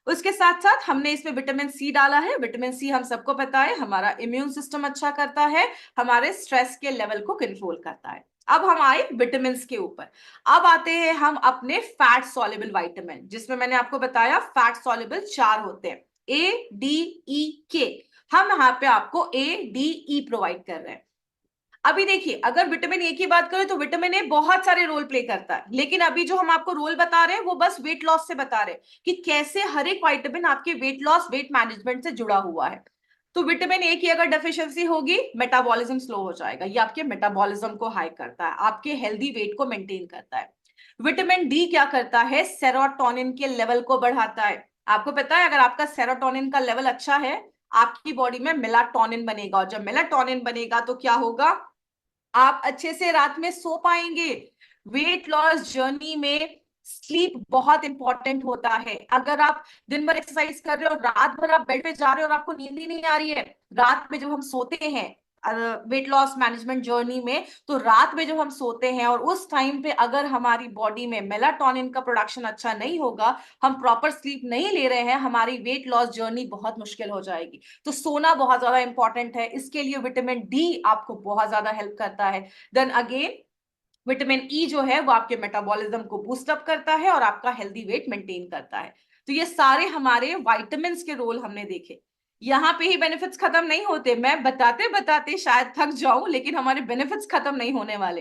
उसके साथ साथ हमने इसमें विटामिन सी डाला है। विटामिन सी हम सबको पता है हमारा इम्यून सिस्टम अच्छा करता है, हमारे स्ट्रेस के लेवल को कंट्रोल करता है। अब हम आए विटामिन के ऊपर। अब आते हैं हम अपने फैट सॉल्युबल विटामिन, जिसमें मैंने आपको बताया फैट सॉल्युबल 4 होते हैं, A, D, E, K। हम यहाँ पे आपको A, D, E प्रोवाइड कर रहे हैं। अभी देखिए, अगर विटामिन ए की बात करें तो विटामिन ए बहुत सारे रोल प्ले करता है, लेकिन अभी जो हम आपको रोल बता रहे हैं वो बस वेट लॉस से बता रहे हैं कि कैसे हर एक विटामिन आपके वेट लॉस, वेट मैनेजमेंट से जुड़ा हुआ है। तो विटामिन ए की अगर डेफिशिएंसी होगी, मेटाबॉलिज्म स्लो हो जाएगा। ये आपके मेटाबॉलिज्म को हाई करता है, आपके हेल्दी वेट को मेंटेन करता है। विटामिन डी क्या करता है, सेरोटोनिन के लेवल को बढ़ाता है। आपको पता है अगर आपका सेरोटोनिन का लेवल अच्छा है, आपकी बॉडी में मेलाटोनिन बनेगा, और जब मेलाटोनिन बनेगा तो क्या होगा, आप अच्छे से रात में सो पाएंगे। वेट लॉस जर्नी में स्लीप बहुत इंपॉर्टेंट होता है। अगर आप दिन भर एक्सरसाइज कर रहे हो, रात भर आप बेड पे जा रहे हो और आपको नींद ही नहीं आ रही है, रात में जब हम सोते हैं वेट लॉस मैनेजमेंट जर्नी में, तो रात में जब हम सोते हैं और उस टाइम पे अगर हमारी बॉडी में मेलाटोनिन का प्रोडक्शन अच्छा नहीं होगा, हम प्रॉपर स्लीप नहीं ले रहे हैं, हमारी वेट लॉस जर्नी बहुत मुश्किल हो जाएगी। तो सोना बहुत ज्यादा इंपॉर्टेंट है, इसके लिए विटामिन डी आपको बहुत ज्यादा हेल्प करता है। देन अगेन विटामिन ई जो है वो आपके मेटाबॉलिज्म को बूस्ट अप करता है और आपका हेल्दी वेट मेंटेन करता है। तो ये सारे हमारे विटामिन के रोल हमने देखे। यहाँ पे ही बेनिफिट्स खत्म नहीं होते, मैं बताते बताते शायद थक जाऊं, लेकिन हमारे बेनिफिट्स खत्म नहीं होने वाले।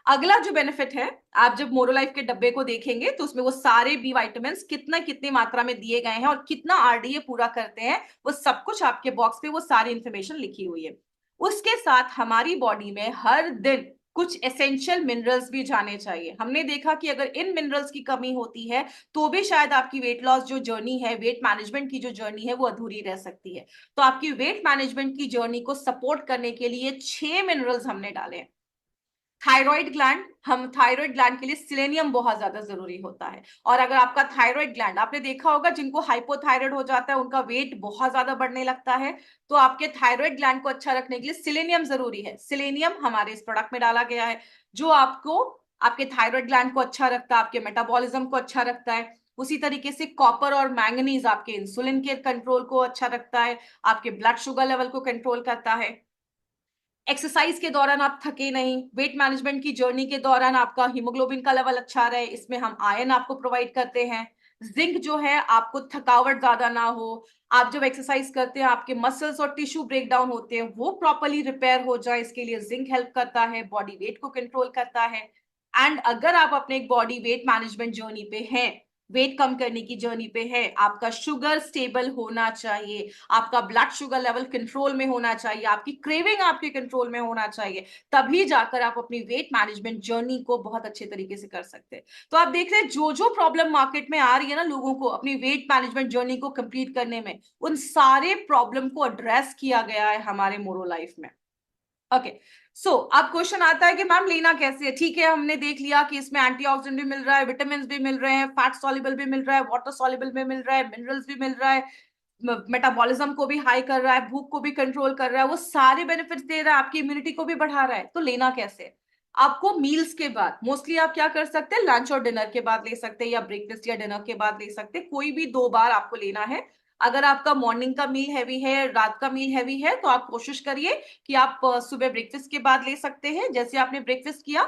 अगला जो बेनिफिट है, आप जब मोरोलाइफ के डब्बे को देखेंगे तो उसमें वो सारे बी विटामिन कितना कितनी मात्रा में दिए गए हैं और कितना आरडीए पूरा करते हैं, वो सब कुछ आपके बॉक्स पे वो सारी इंफॉर्मेशन लिखी हुई है। उसके साथ हमारी बॉडी में हर दिन कुछ एसेंशियल मिनरल्स भी जाने चाहिए। हमने देखा कि अगर इन मिनरल्स की कमी होती है तो भी शायद आपकी वेट लॉस जो जर्नी है, वेट मैनेजमेंट की जो जर्नी है, वो अधूरी रह सकती है। तो आपकी वेट मैनेजमेंट की जर्नी को सपोर्ट करने के लिए 6 मिनरल्स हमने डाले हैं। थायराइड ग्लैंड, हम थायराइड ग्लैंड के लिए सिलेनियम बहुत ज्यादा जरूरी होता है। और अगर आपका थायराइड ग्लैंड, आपने देखा होगा जिनको हाइपोथायराइड हो जाता है उनका वेट बहुत ज्यादा बढ़ने लगता है, तो आपके थायराइड ग्लैंड को अच्छा रखने के लिए सिलेनियम जरूरी है। सिलेनियम हमारे इस प्रोडक्ट में डाला गया है, जो आपको आपके थायराइड ग्लैंड को अच्छा रखता है, आपके मेटाबॉलिज्म को अच्छा रखता है। उसी तरीके से कॉपर और मैंगनीज आपके इंसुलिन के कंट्रोल को अच्छा रखता है, आपके ब्लड शुगर लेवल को कंट्रोल करता है। एक्सरसाइज के दौरान आप थके नहीं, वेट मैनेजमेंट की जर्नी के दौरान आपका हीमोग्लोबिन का लेवल अच्छा रहे, इसमें हम आयरन आपको प्रोवाइड करते हैं। जिंक जो है, आपको थकावट ज्यादा ना हो, आप जब एक्सरसाइज करते हैं आपके मसल्स और टिश्यू ब्रेक डाउन होते हैं वो प्रॉपरली रिपेयर हो जाए, इसके लिए जिंक हेल्प करता है, बॉडी वेट को कंट्रोल करता है। एंड अगर आप अपने बॉडी वेट मैनेजमेंट जर्नी पे हैं, वेट कम करने की जर्नी पे है, आपका शुगर स्टेबल होना चाहिए, आपका ब्लड शुगर लेवल कंट्रोल में होना चाहिए, आपकी क्रेविंग आपके कंट्रोल में होना चाहिए, तभी जाकर आप अपनी वेट मैनेजमेंट जर्नी को बहुत अच्छे तरीके से कर सकते हैं। तो आप देख रहे हैं जो जो प्रॉब्लम मार्केट में आ रही है ना लोगों को अपनी वेट मैनेजमेंट जर्नी को कंप्लीट करने में, उन सारे प्रॉब्लम को एड्रेस किया गया है हमारे मोरो लाइफ में। ओके, सो अब क्वेश्चन आता है कि मैम लेना कैसे है। ठीक है, हमने देख लिया कि इसमें एंटीऑक्सीडेंट भी मिल रहा है, विटामिन भी मिल रहे हैं, फैट सॉल्युबल भी मिल रहा है, वाटर सॉल्युबल भी मिल रहा है, मिनरल्स भी मिल रहा है, मेटाबॉलिज्म को भी हाई कर रहा है, भूख को भी कंट्रोल कर रहा है, वो सारे बेनिफिट्स दे रहा है, आपकी इम्यूनिटी को भी बढ़ा रहा है। तो लेना कैसे है? आपको मील्स के बाद, मोस्टली आप क्या कर सकते हैं, लंच और डिनर के बाद ले सकते हैं, या ब्रेकफास्ट या डिनर के बाद ले सकते हैं, कोई भी 2 बार आपको लेना है। अगर आपका मॉर्निंग का मील हैवी है, रात का मील हैवी है, तो आप कोशिश करिए कि आप सुबह ब्रेकफास्ट के बाद ले सकते हैं। जैसे आपने ब्रेकफास्ट किया,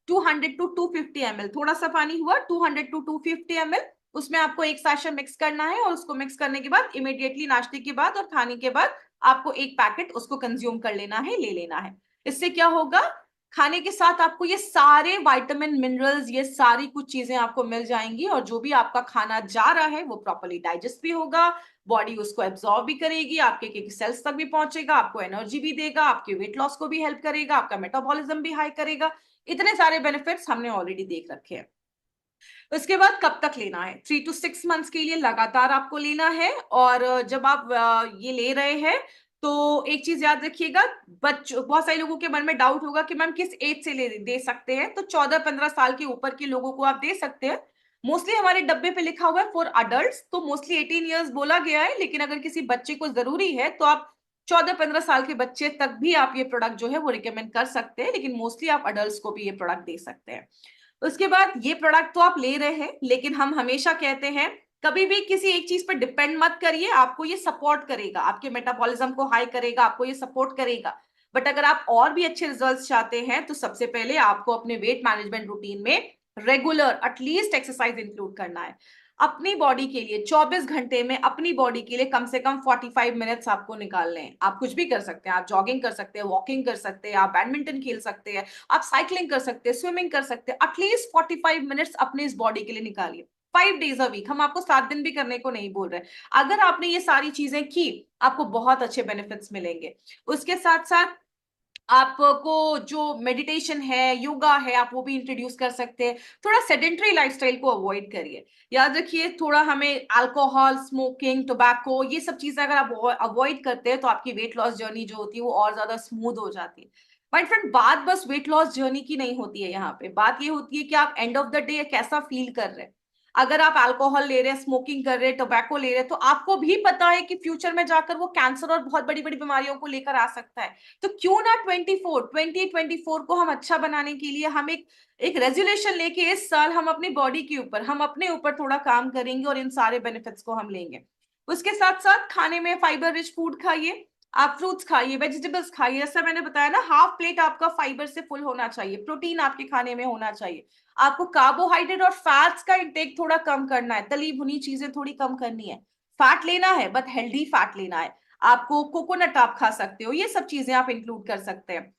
200 टू 250 ml, थोड़ा सा पानी हुआ, 200 टू 250 ml, उसमें आपको एक साशा मिक्स करना है, और उसको मिक्स करने के बाद इमीडिएटली नाश्ते के बाद और खाने के बाद आपको एक पैकेट उसको कंज्यूम कर लेना है, ले लेना है। इससे क्या होगा, खाने के साथ आपको ये सारे विटामिन, मिनरल्स, ये सारी कुछ चीजें आपको मिल जाएंगी, और जो भी आपका खाना जा रहा है वो प्रॉपर्ली डाइजेस्ट भी होगा, बॉडी उसको एब्जॉर्ब भी करेगी, आपके सेल्स तक भी पहुंचेगा, आपको एनर्जी भी देगा, आपके वेट लॉस को भी हेल्प करेगा, आपका मेटाबॉलिज्म भी हाई करेगा। इतने सारे बेनिफिट्स हमने ऑलरेडी देख रखे हैं। उसके बाद कब तक लेना है, 3 to 6 मंथ्स के लिए लगातार आपको लेना है। और जब आप ये ले रहे हैं तो एक चीज याद रखिएगा, बच्चों, बहुत सारे लोगों के मन में डाउट होगा कि मैम किस एज से दे सकते हैं, तो 14-15 साल के ऊपर के लोगों को आप दे सकते हैं। मोस्टली हमारे डब्बे पे लिखा हुआ है फॉर अडल्ट, तो मोस्टली 18 ईयर्स बोला गया है, लेकिन अगर किसी बच्चे को जरूरी है तो आप 14-15 साल के बच्चे तक भी आप ये प्रोडक्ट जो है वो रिकमेंड कर सकते हैं, लेकिन मोस्टली आप अडल्ट को भी ये प्रोडक्ट दे सकते हैं। उसके बाद ये प्रोडक्ट तो आप ले रहे हैं, लेकिन हम हमेशा कहते हैं कभी भी किसी एक चीज पर डिपेंड मत करिए, आपको ये सपोर्ट करेगा, आपके मेटाबॉलिज्म को हाई करेगा, आपको ये सपोर्ट करेगा। बट अगर आप और भी अच्छे रिजल्ट्स चाहते हैं तो सबसे पहले आपको अपने वेट मैनेजमेंट रूटीन में रेगुलर एटलीस्ट एक्सरसाइज इंक्लूड करना है। अपनी बॉडी के लिए 24 घंटे में अपनी बॉडी के लिए कम से कम 45 मिनट्स आपको निकालने हैं। आप कुछ भी कर सकते हैं, आप जॉगिंग कर सकते हैं, वॉकिंग कर सकते हैं, आप बैडमिंटन खेल सकते हैं, आप साइकिलिंग कर सकते हैं, स्विमिंग कर सकते हैं, एटलीस्ट 45 मिनट्स अपने इस बॉडी के लिए निकालिए। 5 days a week, हम आपको 7 दिन भी करने को नहीं बोल रहे। अगर आपने ये सारी चीजें की, आपको बहुत अच्छे बेनिफिट्स मिलेंगे। उसके साथ साथ आपको जो मेडिटेशन है, योगा है, आप वो भी इंट्रोड्यूस कर सकते हैं। थोड़ा सेडेंटरी लाइफस्टाइल को अवॉइड करिए। याद रखिए, थोड़ा हमें अल्कोहल, स्मोकिंग, टोबैको, ये सब चीजें अगर आप अवॉइड करते हैं तो आपकी वेट लॉस जर्नी जो होती है वो और ज्यादा स्मूथ हो जाती है। माय फ्रेंड, बात बस वेट लॉस जर्नी की नहीं होती है, यहाँ पे बात ये होती है कि आप एंड ऑफ द डे कैसा फील कर रहे हैं। अगर आप अल्कोहल ले रहे हैं, स्मोकिंग कर रहे हैं, टोबैको ले रहे हैं, तो आपको भी पता है कि फ्यूचर में जाकर वो कैंसर और बहुत बड़ी बड़ी बीमारियों को लेकर आ सकता है। तो क्यों ना 2024 को हम अच्छा बनाने के लिए हम एक रेजोल्यूशन लेके इस साल हम अपनी बॉडी के ऊपर, हम अपने ऊपर थोड़ा काम करेंगे और इन सारे बेनिफिट्स को हम लेंगे। उसके साथ साथ खाने में फाइबर रिच फूड खाइए, आप फ्रूट्स खाइए, वेजिटेबल्स खाइए। जैसा मैंने बताया ना, हाफ प्लेट आपका फाइबर से फुल होना चाहिए, प्रोटीन आपके खाने में होना चाहिए। आपको कार्बोहाइड्रेट और फैट्स का इंटेक थोड़ा कम करना है, तली भुनी चीजें थोड़ी कम करनी है। फैट लेना है बट हेल्दी फैट लेना है। आपको कोकोनट आप खा सकते हो, ये सब चीजें आप इंक्लूड कर सकते हैं।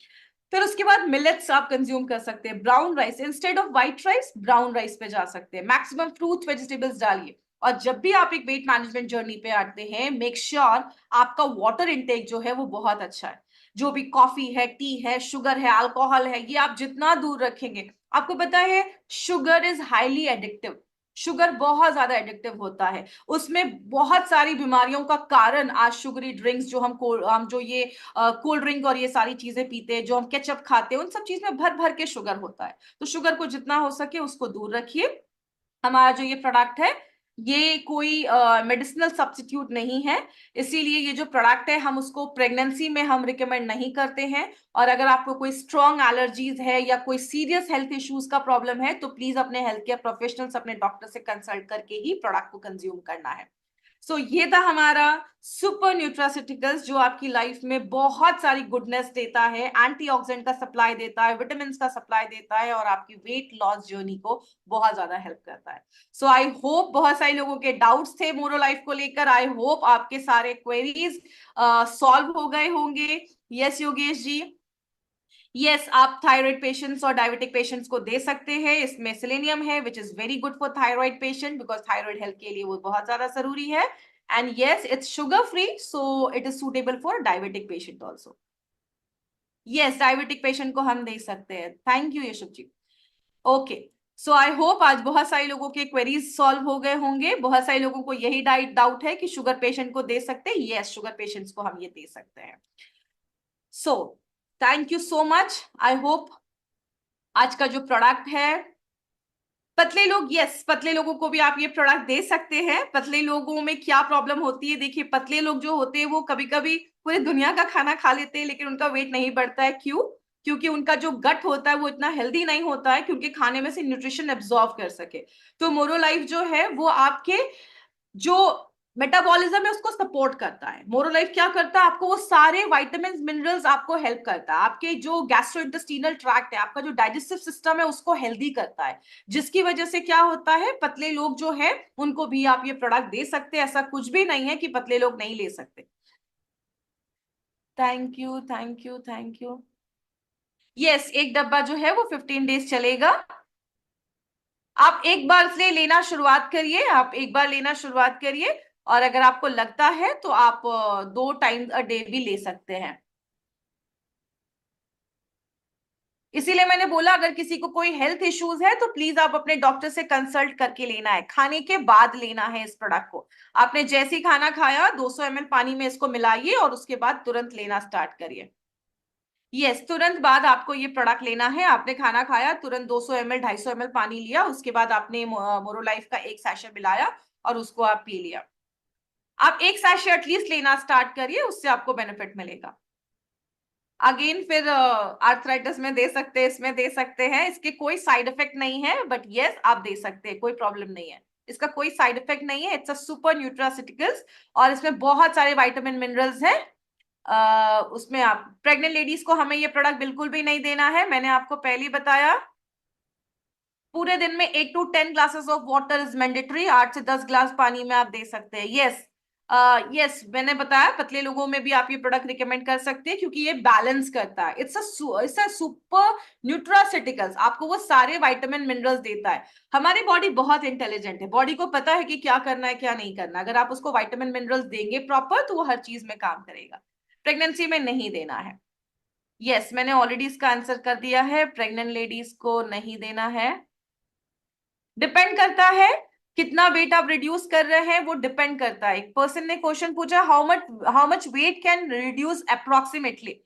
फिर उसके बाद मिलेट्स आप कंज्यूम कर सकते हैं, brown rice instead of white rice, brown rice पे जा सकते हैं। मैक्सिमम फ्रूट वेजिटेबल्स डालिए। और जब भी आप एक वेट मैनेजमेंट जर्नी पे आते हैं, मेक श्योर आपका वाटर इंटेक जो है वो बहुत अच्छा है। जो भी कॉफी है, टी है, शुगर है, अल्कोहल है, ये आप जितना दूर रखेंगे। आपको पता है sugar is highly addictive, sugar बहुत ज्यादा एडिक्टिव होता है। उसमें बहुत सारी बीमारियों का कारण आज शुगरी ड्रिंक्स जो हम जो ये कोल्ड ड्रिंक और ये सारी चीजें पीते हैं, जो हम केचप खाते हैं, उन सब चीज में भर भर के शुगर होता है। तो शुगर को जितना हो सके उसको दूर रखिए। हमारा जो ये प्रोडक्ट है, ये कोई मेडिसिनल सब्स्टिट्यूट नहीं है, इसीलिए ये जो प्रोडक्ट है हम उसको प्रेगनेंसी में हम रिकमेंड नहीं करते हैं। और अगर आपको कोई स्ट्रॉन्ग एलर्जीज है या कोई सीरियस हेल्थ इश्यूज का प्रॉब्लम है, तो प्लीज अपने हेल्थ केयर प्रोफेशनल्स, अपने डॉक्टर से कंसल्ट करके ही प्रोडक्ट को कंज्यूम करना है। सो ये था हमारा सुपर न्यूट्रास्यूटिकल्स, जो आपकी लाइफ में बहुत सारी गुडनेस देता है, एंटीऑक्सीडेंट का सप्लाई देता है, विटामिन का सप्लाई देता है, और आपकी वेट लॉस जर्नी को बहुत ज्यादा हेल्प करता है। सो आई होप, बहुत सारे लोगों के डाउट्स थे मोरो लाइफ को लेकर, आई होप आपके सारे क्वेरीज सॉल्व हो गए होंगे। यस योगेश जी, यस, आप थायराइड पेशेंट्स और डायबिटिक पेशेंट्स को दे सकते हैं। इसमें सेलेनियम है which is very good for thyroid patient, because thyroid health के लिए वो बहुत ज्यादा जरूरी है। And yes, it's sugar free, so it is suitable for diabetic patient also. Yes, diabetic patient को हम दे सकते हैं। Thank you Yashubh ji. Okay, so I hope आज बहुत सारे लोगों के क्वेरीज सॉल्व हो गए होंगे। बहुत सारे लोगों को यही डाउट है कि शुगर पेशेंट को दे सकते हैं। यस, शुगर पेशेंट्स को हम ये दे सकते हैं। So thank you so much. I hope आज का जो प्रोडक्ट है, पतले लोग, यस, पतले लोगों को भी आप ये प्रोडक्ट दे सकते हैं। पतले लोगों में क्या प्रॉब्लम होती है, देखिए, पतले लोग जो होते हैं वो कभी कभी पूरे दुनिया का खाना खा लेते हैं लेकिन उनका वेट नहीं बढ़ता है। क्यों? क्योंकि उनका जो गट होता है वो इतना हेल्दी नहीं होता है, क्योंकि खाने में से न्यूट्रिशन एब्जॉर्ब कर सके। तो मोरो लाइफ जो है वो आपके जो मेटाबॉलिज्म है उसको सपोर्ट करता है। मोरो लाइफ क्या करता है, आपको वो सारे विटामिन मिनरल्स आपको हेल्प करता है। आपके जो गैस्ट्रोइंटेस्टिनल ट्रैक्ट है, आपका जो डाइजेस्टिव सिस्टम है, उसको हेल्दी करता है। जिसकी वजह से क्या होता है, पतले लोग जो है उनको भी आप ये प्रोडक्ट दे सकते हैं। ऐसा कुछ भी नहीं है कि पतले लोग नहीं ले सकते। Thank you, thank you, thank you. Yes, एक डब्बा जो है वो 15 डेज चलेगा। आप एक बार से लेना शुरुआत करिए, आप एक बार लेना शुरुआत करिए, और अगर आपको लगता है तो आप 2 टाइम्स अ डे भी ले सकते हैं। इसीलिए मैंने बोला अगर किसी को कोई हेल्थ इश्यूज है तो प्लीज आप अपने डॉक्टर से कंसल्ट करके लेना है, खाने के बाद लेना है इस प्रोडक्ट को। आपने जैसे ही खाना खाया 200 ml पानी में इसको मिलाइए और उसके बाद तुरंत लेना स्टार्ट करिए। यस, तुरंत बाद आपको ये प्रोडक्ट लेना है। आपने खाना खाया, तुरंत 200 ml 250 ml पानी लिया, उसके बाद आपने मोरोलाइफ का एक सैशे मिलाया और उसको आप पी लिया। आप एक सैशे एटलीस्ट लेना स्टार्ट करिए, उससे आपको बेनिफिट मिलेगा। अगेन फिर आर्थराइटिस में दे सकते हैं, इसमें दे सकते हैं, इसके कोई साइड इफेक्ट नहीं है, बट यस आप दे सकते हैं, कोई प्रॉब्लम नहीं है, इसका कोई साइड इफेक्ट नहीं है। इट्स अ सुपर न्यूट्रासिटिकल्स और इसमें बहुत सारे विटामिन मिनरल्स हैं। उसमें आप प्रेग्नेंट लेडीज को हमें ये प्रोडक्ट बिल्कुल भी नहीं देना है, मैंने आपको पहले ही बताया। पूरे दिन में 8 to 10 glasses of water is mandatory, 8 से 10 ग्लास पानी में आप दे सकते हैं। यस यस, मैंने बताया पतले लोगों में भी आप ये प्रोडक्ट रिकमेंड कर सकते हैं क्योंकि ये बैलेंस करता है। इट्स अ सुपर न्यूट्रासिटिकल्स, आपको वो सारे विटामिन मिनरल्स देता है। हमारी बॉडी बहुत इंटेलिजेंट है, बॉडी को पता है कि क्या करना है क्या नहीं करना। अगर आप उसको विटामिन मिनरल्स देंगे प्रॉपर तो वो हर चीज में काम करेगा। प्रेगनेंसी में नहीं देना है। यस मैंने ऑलरेडी इसका आंसर कर दिया है, प्रेग्नेंट लेडीज को नहीं देना है। डिपेंड करता है कितना वेट आप रिड्यूस कर रहे हैं, वो डिपेंड करता है। एक पर्सन ने क्वेश्चन पूछा how much weight can reduce approximately.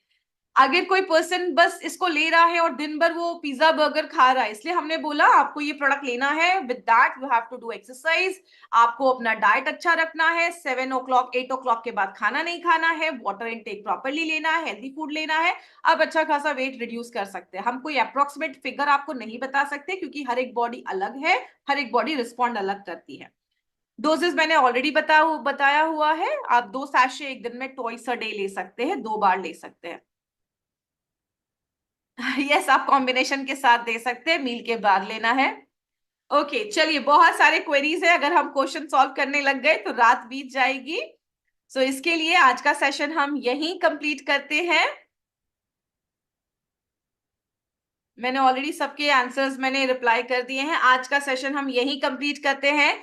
अगर कोई पर्सन बस इसको ले रहा है और दिन भर वो पिज्जा बर्गर खा रहा है, इसलिए हमने बोला आपको ये प्रोडक्ट लेना है। With that you have to do exercise, आपको अपना डाइट अच्छा रखना है, 7 o'clock 8 o'clock के बाद खाना नहीं खाना है, वाटर इनटेक प्रॉपरली लेना है, हेल्दी फूड लेना है। आप अच्छा खासा वेट रिड्यूस कर सकते हैं। हम कोई अप्रोक्सीमेट फिगर आपको नहीं बता सकते क्योंकि हर एक बॉडी अलग है, हर एक बॉडी रिस्पॉन्ड अलग करती है। डोजेस मैंने ऑलरेडी बताया हुआ है। आप 2 सैशे एक दिन में ट्वाइस अ डे ले सकते हैं, 2 बार ले सकते हैं। यस आप कॉम्बिनेशन के साथ दे सकते हैं, मील के बाद लेना है। ओके चलिए, बहुत सारे क्वेरीज है, अगर हम क्वेश्चन सॉल्व करने लग गए तो रात बीत जाएगी। सो इसके लिए आज का सेशन हम यहीं कंप्लीट करते हैं। मैंने ऑलरेडी सबके आंसर्स मैंने रिप्लाई कर दिए हैं। आज का सेशन हम यहीं कंप्लीट करते हैं।